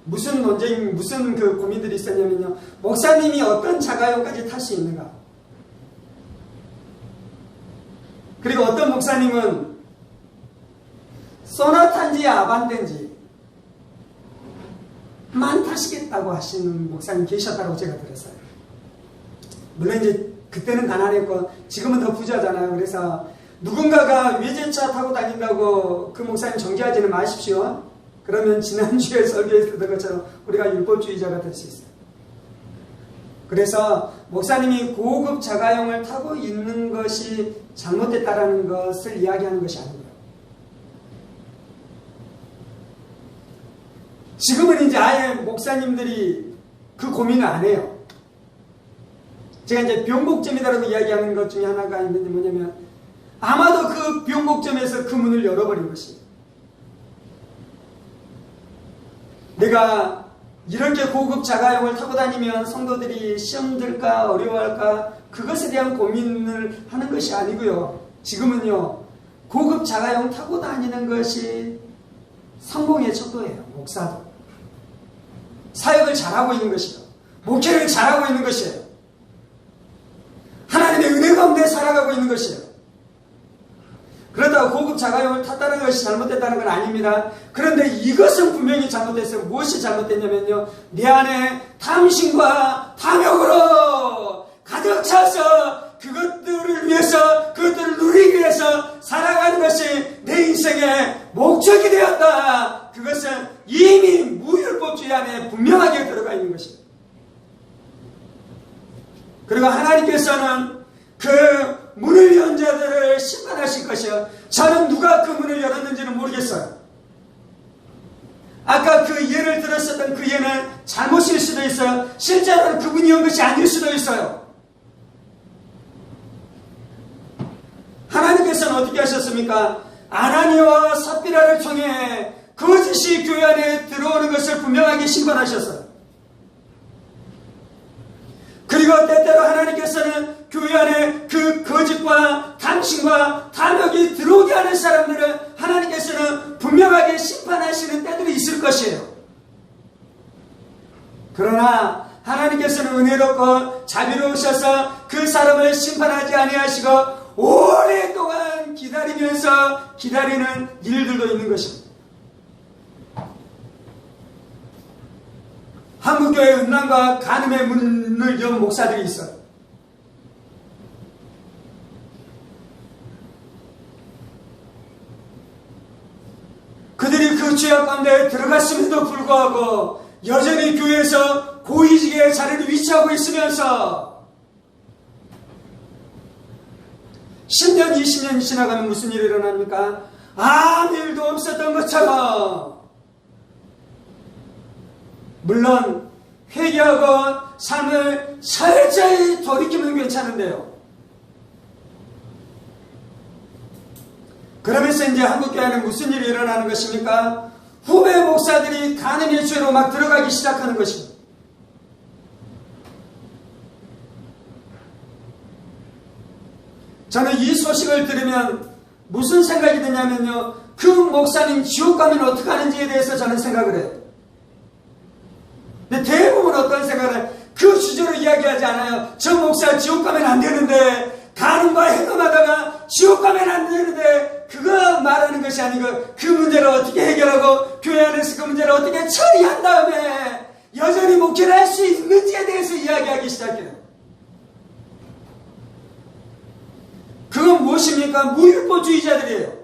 무슨 논쟁, 무슨 그 고민들이 있었냐면요. 목사님이 어떤 자가용까지 탈 수 있는가. 그리고 어떤 목사님은 소나타인지 아반떼인지 만 타시겠다고 하시는 목사님 계셨다고 제가 들었어요. 물론 이제 그때는 가난했고 지금은 더 부자잖아요. 그래서 누군가가 외제차 타고 다닌다고 그 목사님 정지하지는 마십시오. 그러면 지난주에 설교했던 것처럼 우리가 율법주의자가 될 수 있어요. 그래서 목사님이 고급 자가용을 타고 있는 것이 잘못됐다라는 것을 이야기하는 것이 아니고요. 지금은 이제 아예 목사님들이 그 고민을 안 해요. 제가 이제 병복점이다라고 이야기하는 것 중에 하나가 있는데 뭐냐면 아마도 그 병복점에서 그 문을 열어버린 것이에요. 내가 이렇게 고급 자가용을 타고 다니면 성도들이 시험 들까 어려워할까 그것에 대한 고민을 하는 것이 아니고요. 지금은요. 고급 자가용 타고 다니는 것이 성공의 척도예요. 목사도. 사역을 잘하고 있는 것이요. 목회를 잘하고 있는 것이에요. 하나님의 은혜 가운데 살아가고 있는 것이에요. 그렇다고 고급 자가용을 탔다는 것이 잘못됐다는 건 아닙니다. 그런데 이것은 분명히 잘못됐어요. 무엇이 잘못됐냐면요. 내 안에 탐심과 탐욕으로 가득 차서 그것들을 위해서 그것들을 누리기 위해서 살아가는 것이 내 인생의 목적이 되었다. 그것은 이미 무율법주의 안에 분명하게 들어가 있는 것입니다. 그리고 하나님께서는 그 문을 연 자들을 심판하실 것이요. 저는 누가 그 문을 열었는지는 모르겠어요. 아까 그 예를 들었었던 그 예는 잘못일 수도 있어요. 실제로는 그분이 연 것이 아닐 수도 있어요. 하나님께서는 어떻게 하셨습니까? 아나니아와 삽비라를 통해 거짓이 교회 안에 들어오는 것을 분명하게 심판하셨어요. 그리고 때때로 하나님께서는 교회 안에 그 거짓과 탐심과 탐욕이 들어오게 하는 사람들을 하나님께서는 분명하게 심판하시는 때들이 있을 것이에요. 그러나 하나님께서는 은혜롭고 자비로우셔서 그 사람을 심판하지 아니하시고 오랫동안 기다리면서 기다리는 일들도 있는 것입니다. 한국교회 음란과 간음의 문을 연 목사들이 있어요. 그들이 그 죄악 가운데 들어갔음에도 불구하고 여전히 교회에서 고위직의 자리를 위치하고 있으면서 10년, 20년이 지나가면 무슨 일이 일어납니까? 아무 일도 없었던 것처럼. 물론 회개하고 삶을 철저히 돌이키면 괜찮은데요. 그러면서 이제 한국교회는 무슨 일이 일어나는 것입니까? 후배 목사들이 간음의 죄로 막 들어가기 시작하는 것입니다. 저는 이 소식을 들으면 무슨 생각이 드냐면요. 그 목사님 지옥 가면 어떻게 하는지에 대해서 저는 생각을 해요. 근데 대부분 어떤 생각을 해요? 그 주제로 이야기하지 않아요. 저 목사 지옥 가면 안 되는데, 간음과 행음하다가 지옥 가면 안 되는데, 그거 말하는 것이 아니고 그 문제를 어떻게 해결하고 교회 안에서 그 문제를 어떻게 처리한 다음에 여전히 목회를 할 수 있는지에 대해서 이야기하기 시작해요. 그건 무엇입니까? 무율법주의자들이에요.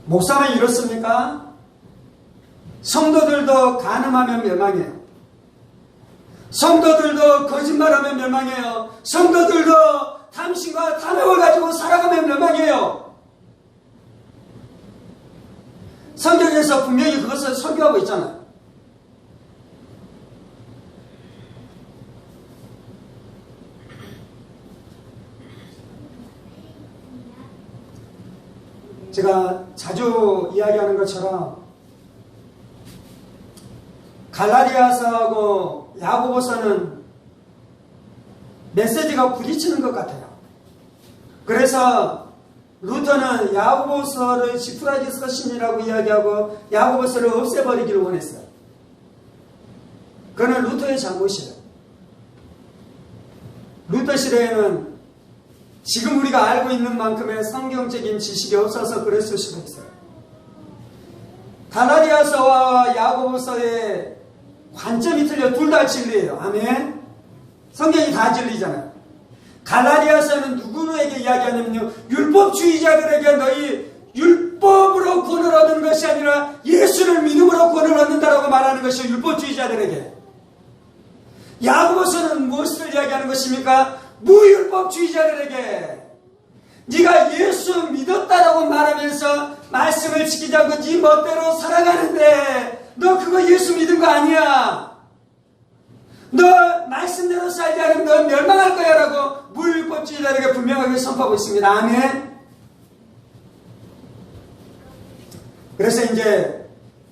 목사만 이렇습니까? 성도들도 간음하면 멸망해요. 성도들도 거짓말하면 멸망해요. 성도들도 탐심과 탐욕을 가지고 살아가면 멸망해요. 성경에서 분명히 그것을 설교하고 있잖아요. 제가 자주 이야기하는 것처럼 갈라디아서하고 야고보서는 메시지가 부딪히는 것 같아요. 그래서 루터는 야고보서를 지푸라기 서신이라고 이야기하고 야고보서를 없애버리기를 원했어요. 그는 루터의 잘못이에요. 루터 시대에는 지금 우리가 알고 있는 만큼의 성경적인 지식이 없어서 그랬을 수도 있어요. 갈라디아서와 야고보서의 관점이 틀려. 둘 다 진리예요. 아멘. 성경이 다 진리잖아요. 갈라디아서는 누구에게 이야기하냐면요, 율법주의자들에게 너희 율법으로 구원을 얻는 것이 아니라 예수를 믿음으로 구원을 얻는다라고 말하는 것이 율법주의자들에게. 야고보서는 무엇을 이야기하는 것입니까? 무율법주의자들에게. 네가 예수 믿었다라고 말하면서 말씀을 지키지 않고 네 멋대로 살아가는데 너 그거 예수 믿은 거 아니야. 너 말씀대로 살지 않으면 너 멸망할 거야 라고 무율법주의자들에게 분명하게 선포하고 있습니다. 아멘. 그래서 이제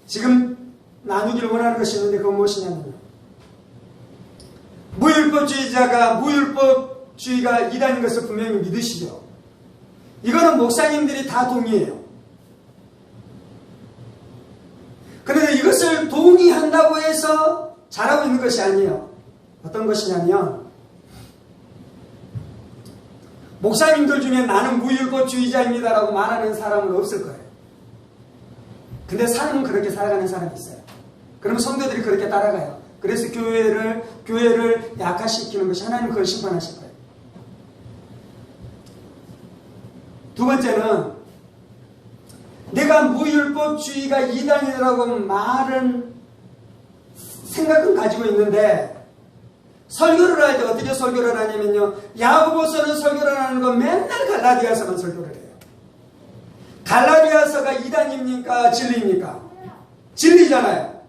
지금 나누기를 원하는 것이 있는데 그건 무엇이냐면요, 무율법주의자가 무율법주의가 이단인 것을 분명히 믿으시죠. 이거는 목사님들이 다 동의해요. 그런데 이것을 동의한다고 해서 잘하고 있는 것이 아니에요. 어떤 것이냐면, 목사님들 중에 나는 무율법주의자입니다라고 말하는 사람은 없을 거예요. 근데 사람은 그렇게 살아가는 사람이 있어요. 그러면 성도들이 그렇게 따라가요. 그래서 교회를 약화시키는 것이 하나님 그걸 심판하실 거예요. 두 번째는 내가 무율법주의가 이단이라고 생각은 가지고 있는데 설교를 할 때 어떻게 설교를 하냐면요, 야고보서는 설교를 하는 건 맨날 갈라디아서만 설교를 해요. 갈라디아서가 이단입니까? 진리입니까? 진리잖아요.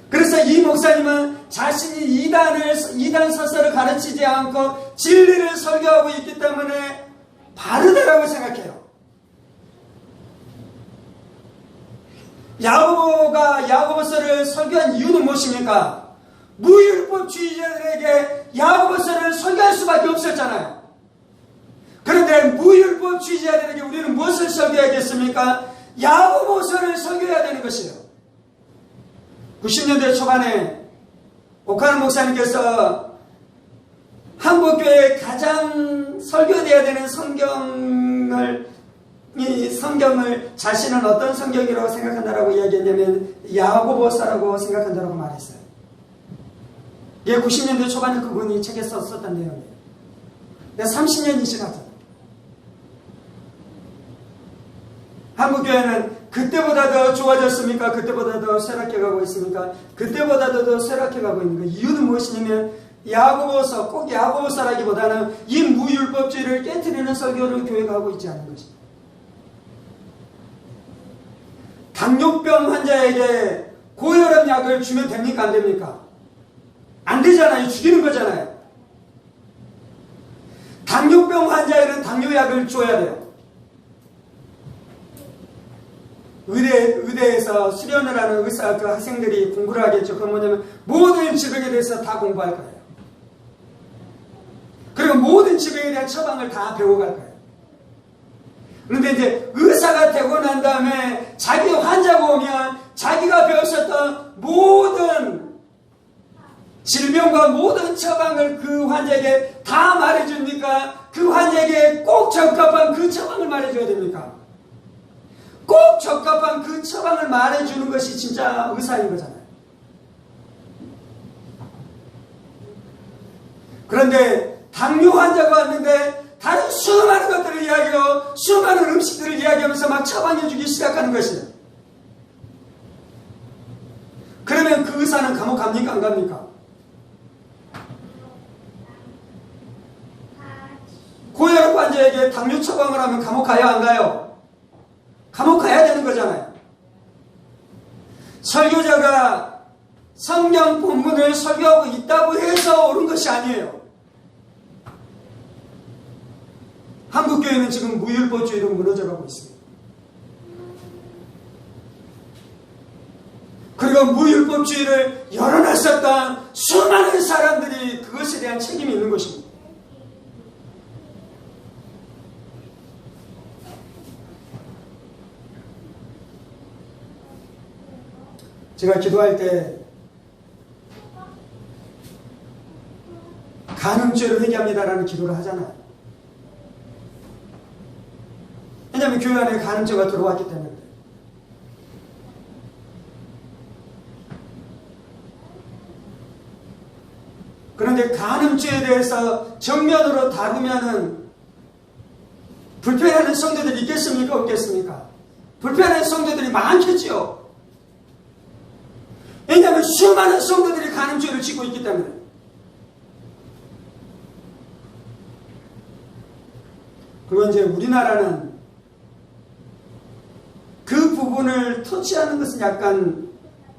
그래서 이 목사님은 자신이 이단 서서를 가르치지 않고 진리를 설교하고 있기 때문에 바르다라고 생각해요. 야고보가 야고보서를 설교한 이유는 무엇입니까? 무율법주의자들에게 야고보서를 설교할 수밖에 없었잖아요. 그런데 무율법주의자들에게 우리는 무엇을 설교해야겠습니까? 야고보서를 설교해야 되는 것이에요. 90년대 초반에 오카노 목사님께서 한국교회에 가장 설교되어야 되는 성경을 자신은 어떤 성경이라고 생각한다라고 이야기했냐면 야고보서라고 생각한다라고 말했어요. 이게 90년대 초반에 그분이 책에 썼던 내용이에요. 30년이 지났죠. 한국교회는 그때보다 더 좋아졌습니까? 그때보다 더 쇠락해 가고 있습니까? 그때보다 더 쇠락해 가고 있는 거예요. 이유는 무엇이냐면 야고보서, 꼭 야고보서라기보다는 이 무율법주의를 깨트리는 설교를 교회가 하고 있지 않은 것입니다. 당뇨병 환자에게 고혈압 약을 주면 됩니까? 안 됩니까? 안 되잖아요. 죽이는 거잖아요. 당뇨병 환자에는 당뇨약을 줘야 돼요. 의대에서 수련을 하는 의사 그 학생들이 공부를 하겠죠. 그건 뭐냐면 모든 질병에 대해서 다 공부할 거예요. 그리고 모든 질병에 대한 처방을 다 배워갈 거예요. 그런데 이제 의사가 되고 난 다음에 자기 환자가 오면 자기가 배웠었던 모든 질병과 모든 처방을 그 환자에게 다 말해줍니까? 그 환자에게 꼭 적합한 그 처방을 말해줘야 됩니까? 꼭 적합한 그 처방을 말해주는 것이 진짜 의사인 거잖아요. 그런데 당뇨 환자가 왔는데 다른 수많은 것들을 이야기하고 수많은 음식들을 이야기하면서 막 처방해주기 시작하는 것이에요. 그러면 그 의사는 감옥 갑니까? 안 갑니까? 고혈압 환자에게 당뇨 처방을 하면 감옥 가요? 안 가요? 감옥 가야 되는 거잖아요. 설교자가 성경 본문을 설교하고 있다고 해서 옳은 것이 아니에요. 한국교회는 지금 무율법주의로 무너져가고 있습니다. 그리고 무율법주의를 열어놨었던 수많은 사람들이 그것에 대한 책임이 있는 것입니다. 제가 기도할 때 간음죄를 회개합니다라는 기도를 하잖아요. 왜냐하면 교회 안에 간음죄가 들어왔기 때문에. 그런데 간음죄에 대해서 정면으로 다루면은 불편해하는 성도들이 있겠습니까? 없겠습니까? 불편해하는 성도들이 많겠죠. 왜냐하면 수많은 성도들이 간음죄를 짓고 있기 때문에. 그리고 이제 우리나라는 그 부분을 터치하는 것은 약간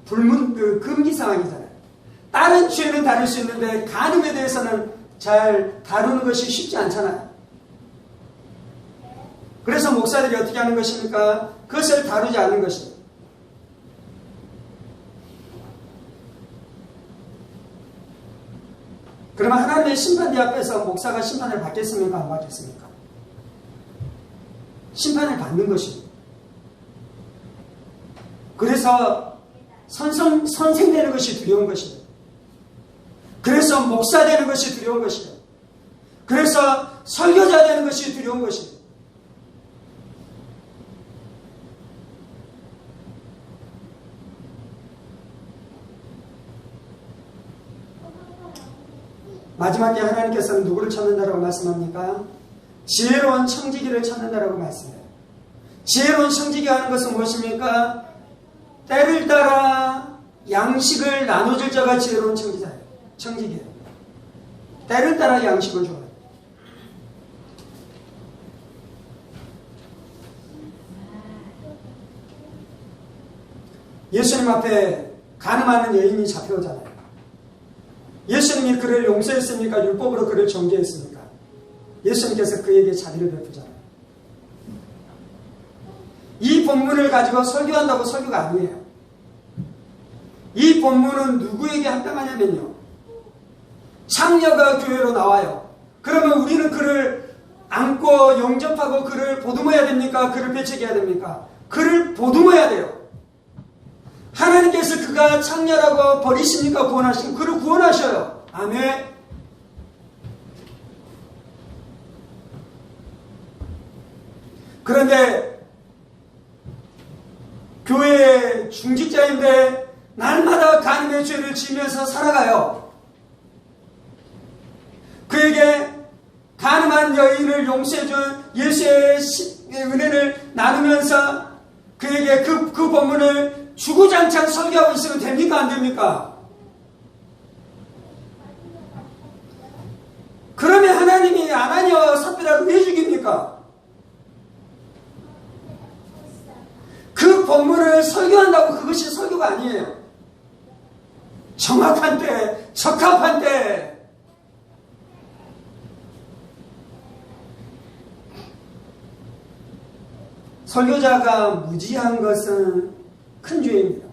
금기 상황이잖아요. 다른 죄는 다룰 수 있는데 간음에 대해서는 잘 다루는 것이 쉽지 않잖아요. 그래서 목사들이 어떻게 하는 것입니까? 그것을 다루지 않는 것입니다. 그러면 하나님의 심판대 앞에서 목사가 심판을 받겠습니까? 안 받겠습니까? 심판을 받는 것입니다. 그래서 선생되는 것이 두려운 것입니다. 그래서 목사 되는 것이 두려운 것입니다. 그래서 설교자 되는 것이 두려운 것입니다. 마지막에 하나님께서는 누구를 찾는다라고 말씀합니까? 지혜로운 청지기를 찾는다라고 말씀해요. 지혜로운 청지기가 하는 것은 무엇입니까? 때를 따라 양식을 나눠줄 자가 지혜로운 청지기예요. 때를 따라 양식을 줘요. 예수님 앞에 간음하는 여인이 잡혀오잖아요. 예수님이 그를 용서했습니까? 율법으로 그를 정죄했습니까? 예수님께서 그에게 자비를 베푸잖아요. 이 본문을 가지고 설교한다고 설교가 아니에요. 이 본문은 누구에게 합당하냐면요, 창녀가 교회로 나와요. 그러면 우리는 그를 안고 영접하고 그를 보듬어야 됩니까? 그를 배척해야 됩니까? 그를 보듬어야 돼요. 하나님께서 그가 창녀라고 버리십니까? 구원하시면 그를 구원하셔요. 아멘. 그런데 교회의 중직자인데 날마다 간음의 죄를 지면서 살아가요. 그에게 간음한 여인을 용서해준 예수의 은혜를 나누면서 그에게 그 본문을 주구장창 설교하고 있으면 됩니까? 안 됩니까? 그러면 하나님이 아나니아와 삽비라를 왜 죽입니까? 그 본문을 설교한다고 그것이 설교가 아니에요. 정확한 때, 적합한 때, 설교자가 무지한 것은 큰 죄입니다.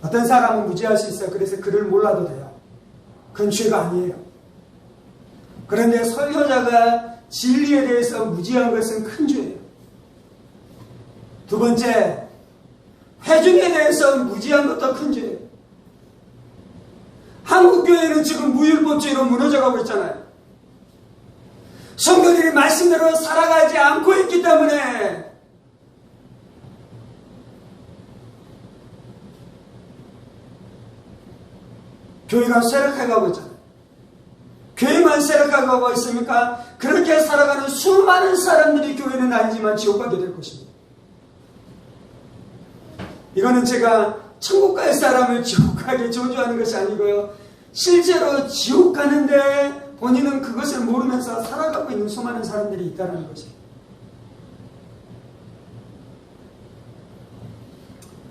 어떤 사람은 무지할 수 있어요. 그래서 글을 몰라도 돼요. 그건 죄가 아니에요. 그런데 설교자가 진리에 대해서 무지한 것은 큰 죄예요. 두 번째, 회중에 대해서 무지한 것도 큰 죄예요. 한국교회는 지금 무율법주의로 무너져가고 있잖아요. 성도들이 말씀대로 살아가지 않고 있기 때문에 교회가 쇠락해가고 있잖아요. 교회만 쇠락해가고 있습니까? 그렇게 살아가는 수많은 사람들이 교회는 아니지만 지옥 가게 될 것입니다. 이거는 제가 천국 갈 사람을 지옥 가게 저주하는 것이 아니고요, 실제로 지옥 가는데 본인은 그것을 모르면서 살아가고 있는 수많은 사람들이 있다는 것입니다.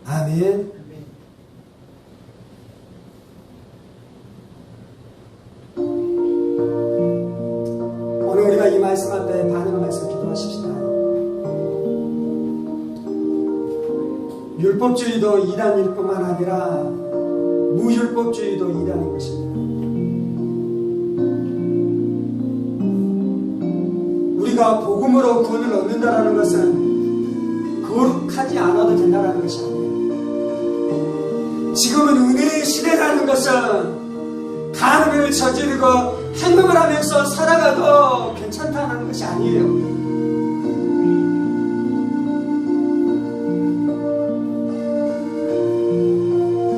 아멘. 오늘 우리가 이 말씀 앞에 반응하면서 기도하십시다. 율법주의도 이단일 뿐만 아니라 무율법주의도 이단인 것입니다. 우리가 복음으로 구원을 얻는다는 것은 거룩하지 않아도 된다는 것이 아니에요. 지금은 은혜의 시대라는 것은 간음을 저지르고 행동을 하면서 살아가도 괜찮다는 것이 아니에요.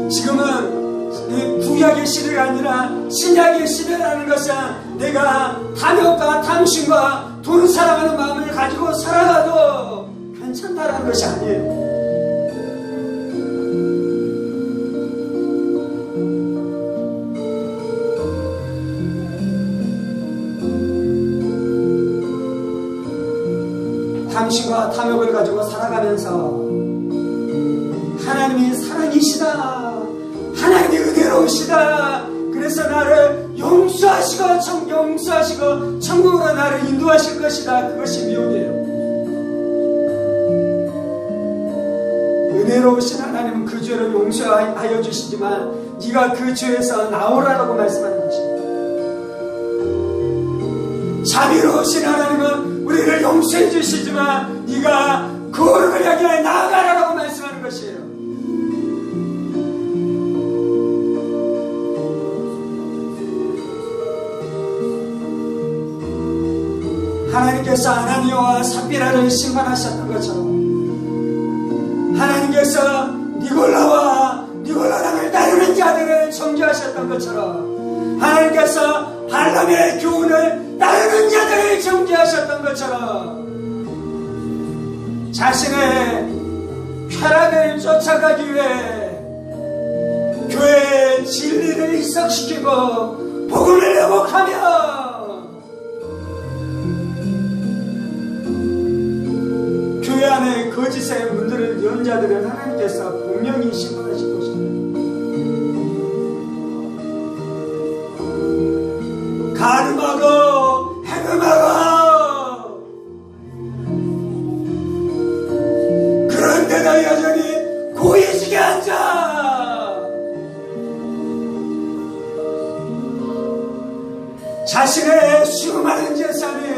지금은 구약의 시대가 아니라 신약의 시대라는 것은 내가 탐욕과 탐심과 돈 사랑하는 마음을 가지고 살아가도 괜찮다는 것이 아니에요. 탐심과 탐욕을 가지고 살아가면서 하나님이 사랑이시다, 하나님이 은혜로우시다, 그래서 나를 용서하시고 천국으로 나를 인도하실 것이다, 그것이 미혹이에요. 은혜로우신 하나님은 그 죄를 용서하여 주시지만 네가 그 죄에서 나오라고 말씀하는 것입니다. 자비로우신 하나님은 우리를 용서해 주시지만 네가 거룩을 향해 나아가라고 말씀하는 것이에요. 하나님께서 아나니아와 삽비라를 심판하셨던 것처럼 하나님께서 니골라와 니골라당을 따르는 자들을 정죄하셨던 것처럼 하나님께서 발람의 교훈을 따르는 자들을 정죄하셨던 것처럼 자신의 쾌락을 쫓아가기 위해 교회의 진리를 희석시키고 복음을 왜곡하며 교회 안에 거짓의 문들을 연 자들을 하나님께서 분명히 심판하실 것입니다. 가늠하고 해금하고 그런데도 여전히 고위직에 앉아 자신의 수많은 재산을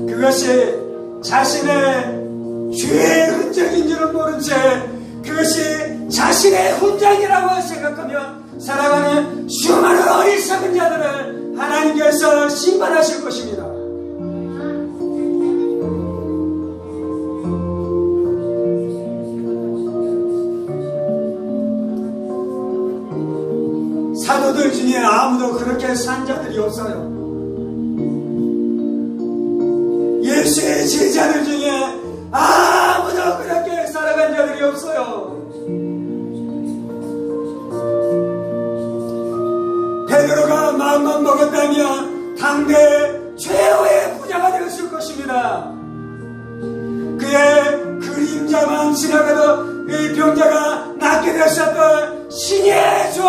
그것이 자신의 죄의 흔적인 줄은 모른 채 그것이 자신의 훈장이라고 생각하며 살아가는 수많은 어리석은 자들을 하나님께서 심판하실 것입니다. 사도들 중에 아무도 그렇게 산 자들이 없어요. 예수의 제자들 중에 아무도 그렇게 살아간 자들이 없어요. 베드로가 마음만 먹었다면 당대 최후의 부자가 되었을 것입니다. 그의 그림자만 지나가도 이 병자가 낫게 되었었던 신의 종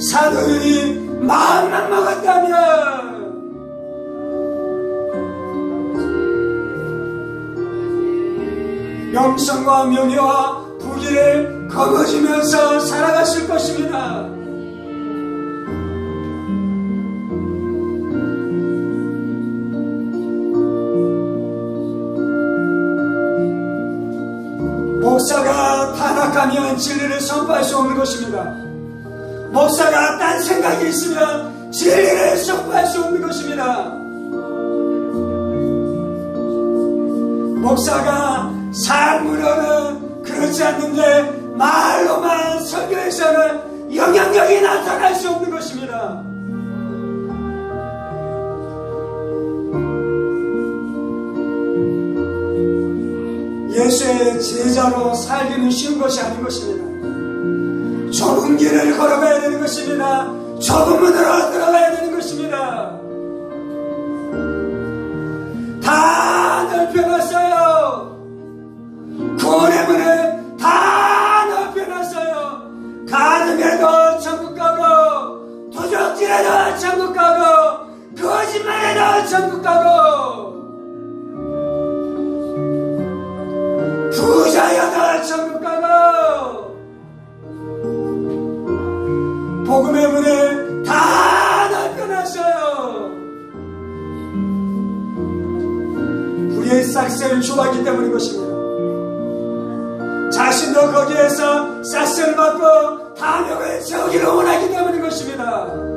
사도들이 마음만 먹었다면 명성과 명예와 부귀를 거머쥐면서 살아갔을 것입니다. 목사가 타락하면 진리를 선포할 수 없는 것입니다. 목사가 딴 생각이 있으면 진리를 선포할 수 없는 것입니다. 목사가 삶으로는 그렇지 않는데 말로만 설교에서는 영향력이 나타날 수 없는 것입니다. 예수의 제자로 살기는 쉬운 것이 아닌 것입니다. 좁은 길을 걸어가야 되는 것입니다. 좁은 문으로 들어가야 되는 것입니다. 다 넓혀놨어요. 구원의 문을 다 넓혀놨어요. 가늠해도 천국 가고 주님을 좋아하기 때문인 것입니다. 자신도 거기에서 싹쓸 받고 탐욕을 채우기를 원하기 때문인 것입니다.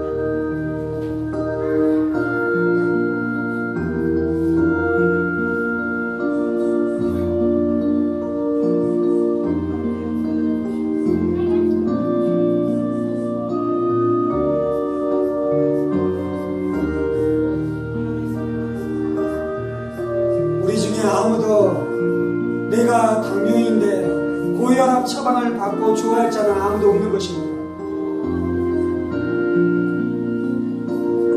우리 중에 아무도 내가 당뇨인데 고혈압 처방을 받고 좋아할 자는 아무도 없는 것입니다.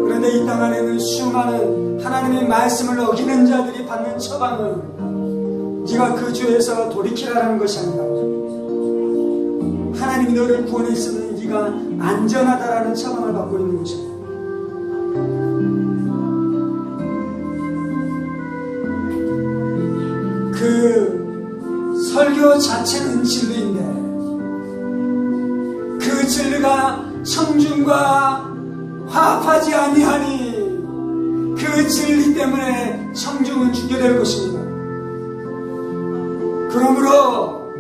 그런데 이 땅 안에는 수많은 하나님의 말씀을 어기는 자들이 받는 처방은 네가 그 죄에서 돌이키라는 것이 아니라 하나님이 너를 구원했으면 네가 안전하다라는 처방을 받고 있는 것입니다. 그 설교 자체는 진리인데 그 진리가 청중과 화합하지 아니하니 그 진리 때문에 청중은 죽게 될 것입니다. 그러므로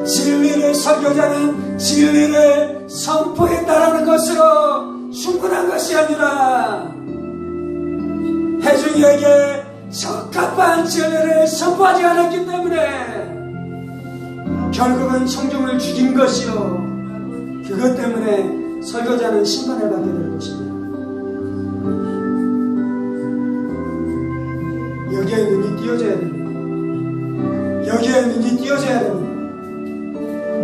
진리를 설교자는 진리를 선포했다라는 것으로 충분한 것이 아니라 회중에게 적합한 진리를 선포하지 않았기 때문에 결국은 청중을 죽인 것이요, 그것 때문에 설교자는 심판을 받게 될 것입니다. 여기에 눈이 띄어져야 됩니다. 여기에 눈이 띄어져야 됩니다.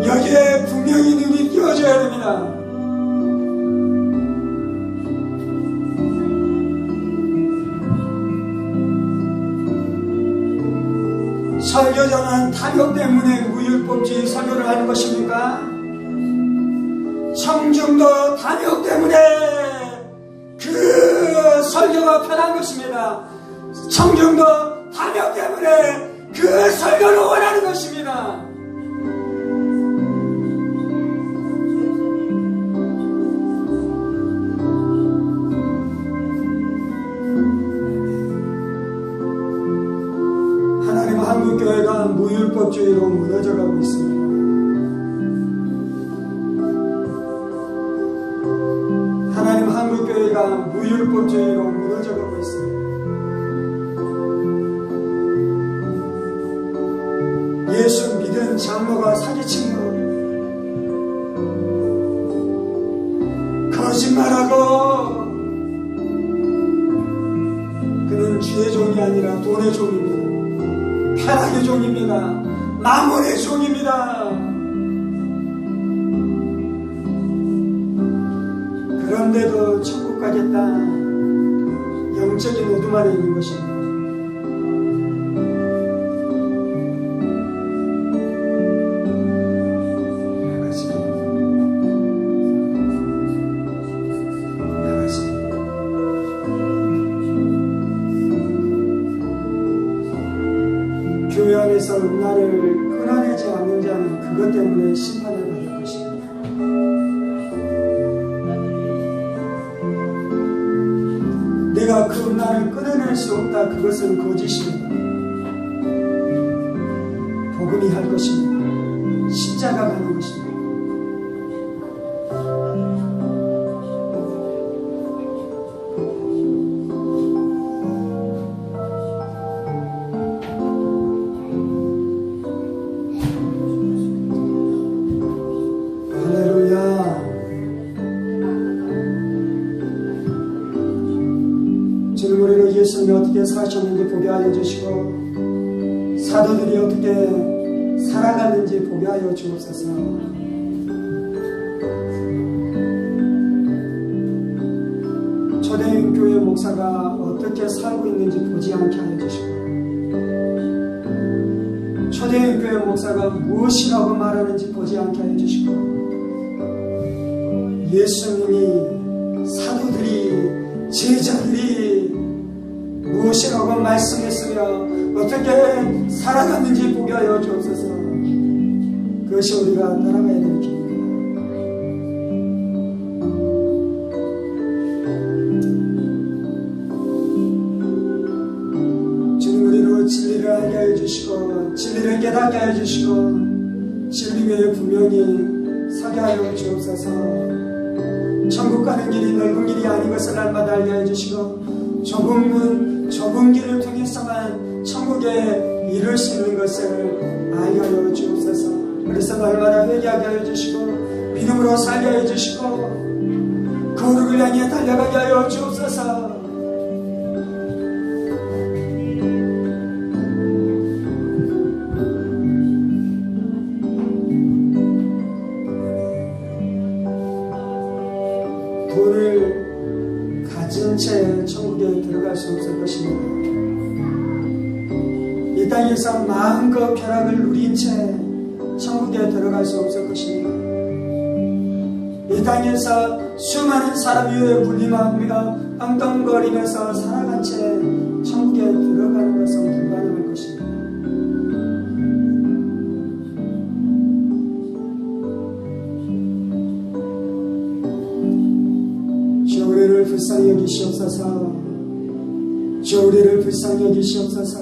여기에 분명히 눈이 띄어져야 됩니다. 설교자는 탐욕 때문에 무율법주의 설교를 하는 것입니까? 청중도 탐욕 때문에 그 설교가 편한 것입니다. 청중도 탐욕 때문에 그 설교를 원하는 것입니다. 하나님 한국교회가 무율법주의로 무너져가고 있습니다. 하나님 한국교회가 무율법주의로 무너져가고 있습니다. 예수 믿은 장로가 사기친 것, 거짓말하고, 그는 주의 종이 아니라 돈의 종입니다. 편하게 종입니다. 마몬의 종입니다. 그런데도 천국 가겠다, 영적인 어둠 안에 있는 것입니다. 교회 안에서 음란을 끊어내지 않는 자는 그것 때문에 심판을 받을 것입니다. 내가 그 음란을 끊어낼 수 없다, 그것은 거짓입니다. 복음이 할 것입니다. 십자가가 하는 것입니다. 주님, 우리를 예수님이 어떻게 사셨는지 보게 하여 주시고 사도들이 어떻게 살아갔는지 보게 하여 주옵소서. 초대인 교회 목사가 어떻게 살고 있는지 보지 않게 하여 주시고, 초대인 교회 목사가 무엇이라고 말하는지 보지 않게 하여 주시고, 예수님이, 사도들이, 제자들이 무엇이라고 말씀했으며 어떻게 살아갔는지 보게 하여 주옵소서. 그것이 우리가 따라가야 될 길입니다. 주님, 우리를 이를 깨닫게 하여 주시고 진리 외에 분명히 서게 하여 주옵소서. 천국 가는 길이 넓은 길이 아닌 것을 날마다 알게 하여 주시고 좁은 문 좁은 길을 통해서만 천국에 이룰 수 있는 것을 알게 하여 주옵소서. 그래서 날마다 회개하게 하여 주시고 믿음으로 살게 하여 주시고 거룩을 향해 달려가게 하여 주옵소서. 돈을 가진 채 천국에 들어갈 수 없을 것입니다. 이 땅에서 마음껏 쾌락을 누린 채 천국에 들어갈 수 없을 것입니다. 이 땅에서 수많은 사람 위에 물림하며 엉덩거리면서 살아간 채 천국에 들어가는 것은 불가능할 것입니다. 주여 우리를 불쌍히 여기시옵소서. 주여 우리를 불쌍히 여기시옵소서.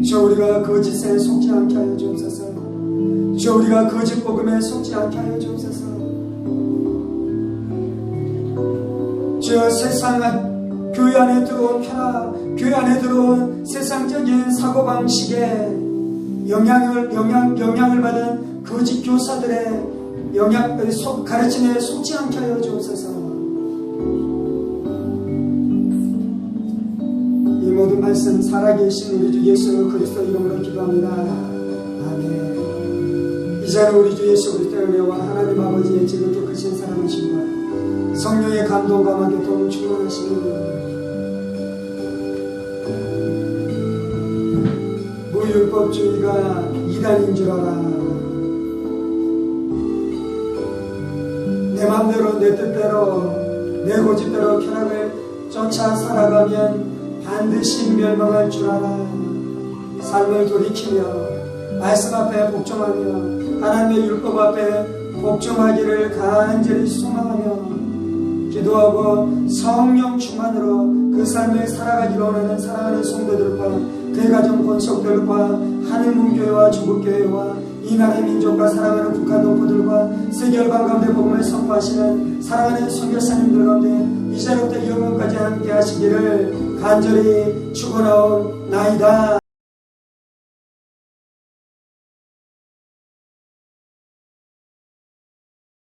주여 우리가 거짓에 속지 않게 하여 주옵소서. 주여 우리가 거짓 복음에 속지 않게 하여 주옵소서. 주여 세상 교회 안에 들어온 쾌락, 교회 안에 들어온 세상적인 사고방식에 영향을 받은 거짓 교사들의 가르침에 속지 않게 하여 주옵소서. 이 모든 말씀 살아계신 우리 주 예수 그리스도 이름으로 기도합니다. 아멘. 이 자는 우리 주 예수 그리스도의 은혜와 하나님 아버지의 지극히 크신 사랑하심과 성령의 감동과 교통을 충만하시는 무율법주의가 이단인 줄 알아. 내 맘대로 내 뜻대로 내 고집대로 쾌락을 쫓아 살아가면 반드시 멸망할 줄 알아. 삶을 돌이키며 말씀 앞에 복종하며 하나님의 율법 앞에 복종하기를 간절히 소망하며 기도하고 성령 충만으로 그 삶을 살아가기를 원하는 사랑하는 성도들과 대가정 권속들과 하늘문교회와 중국교회와 이 나라의 민족과 사랑하는 북한 동포들과 세계 열방 가운데 복음을 선포하시는 사랑하는 선교사님들 가운데 이제부터 영원까지 함께 하시기를 간절히 축원하옵나이다.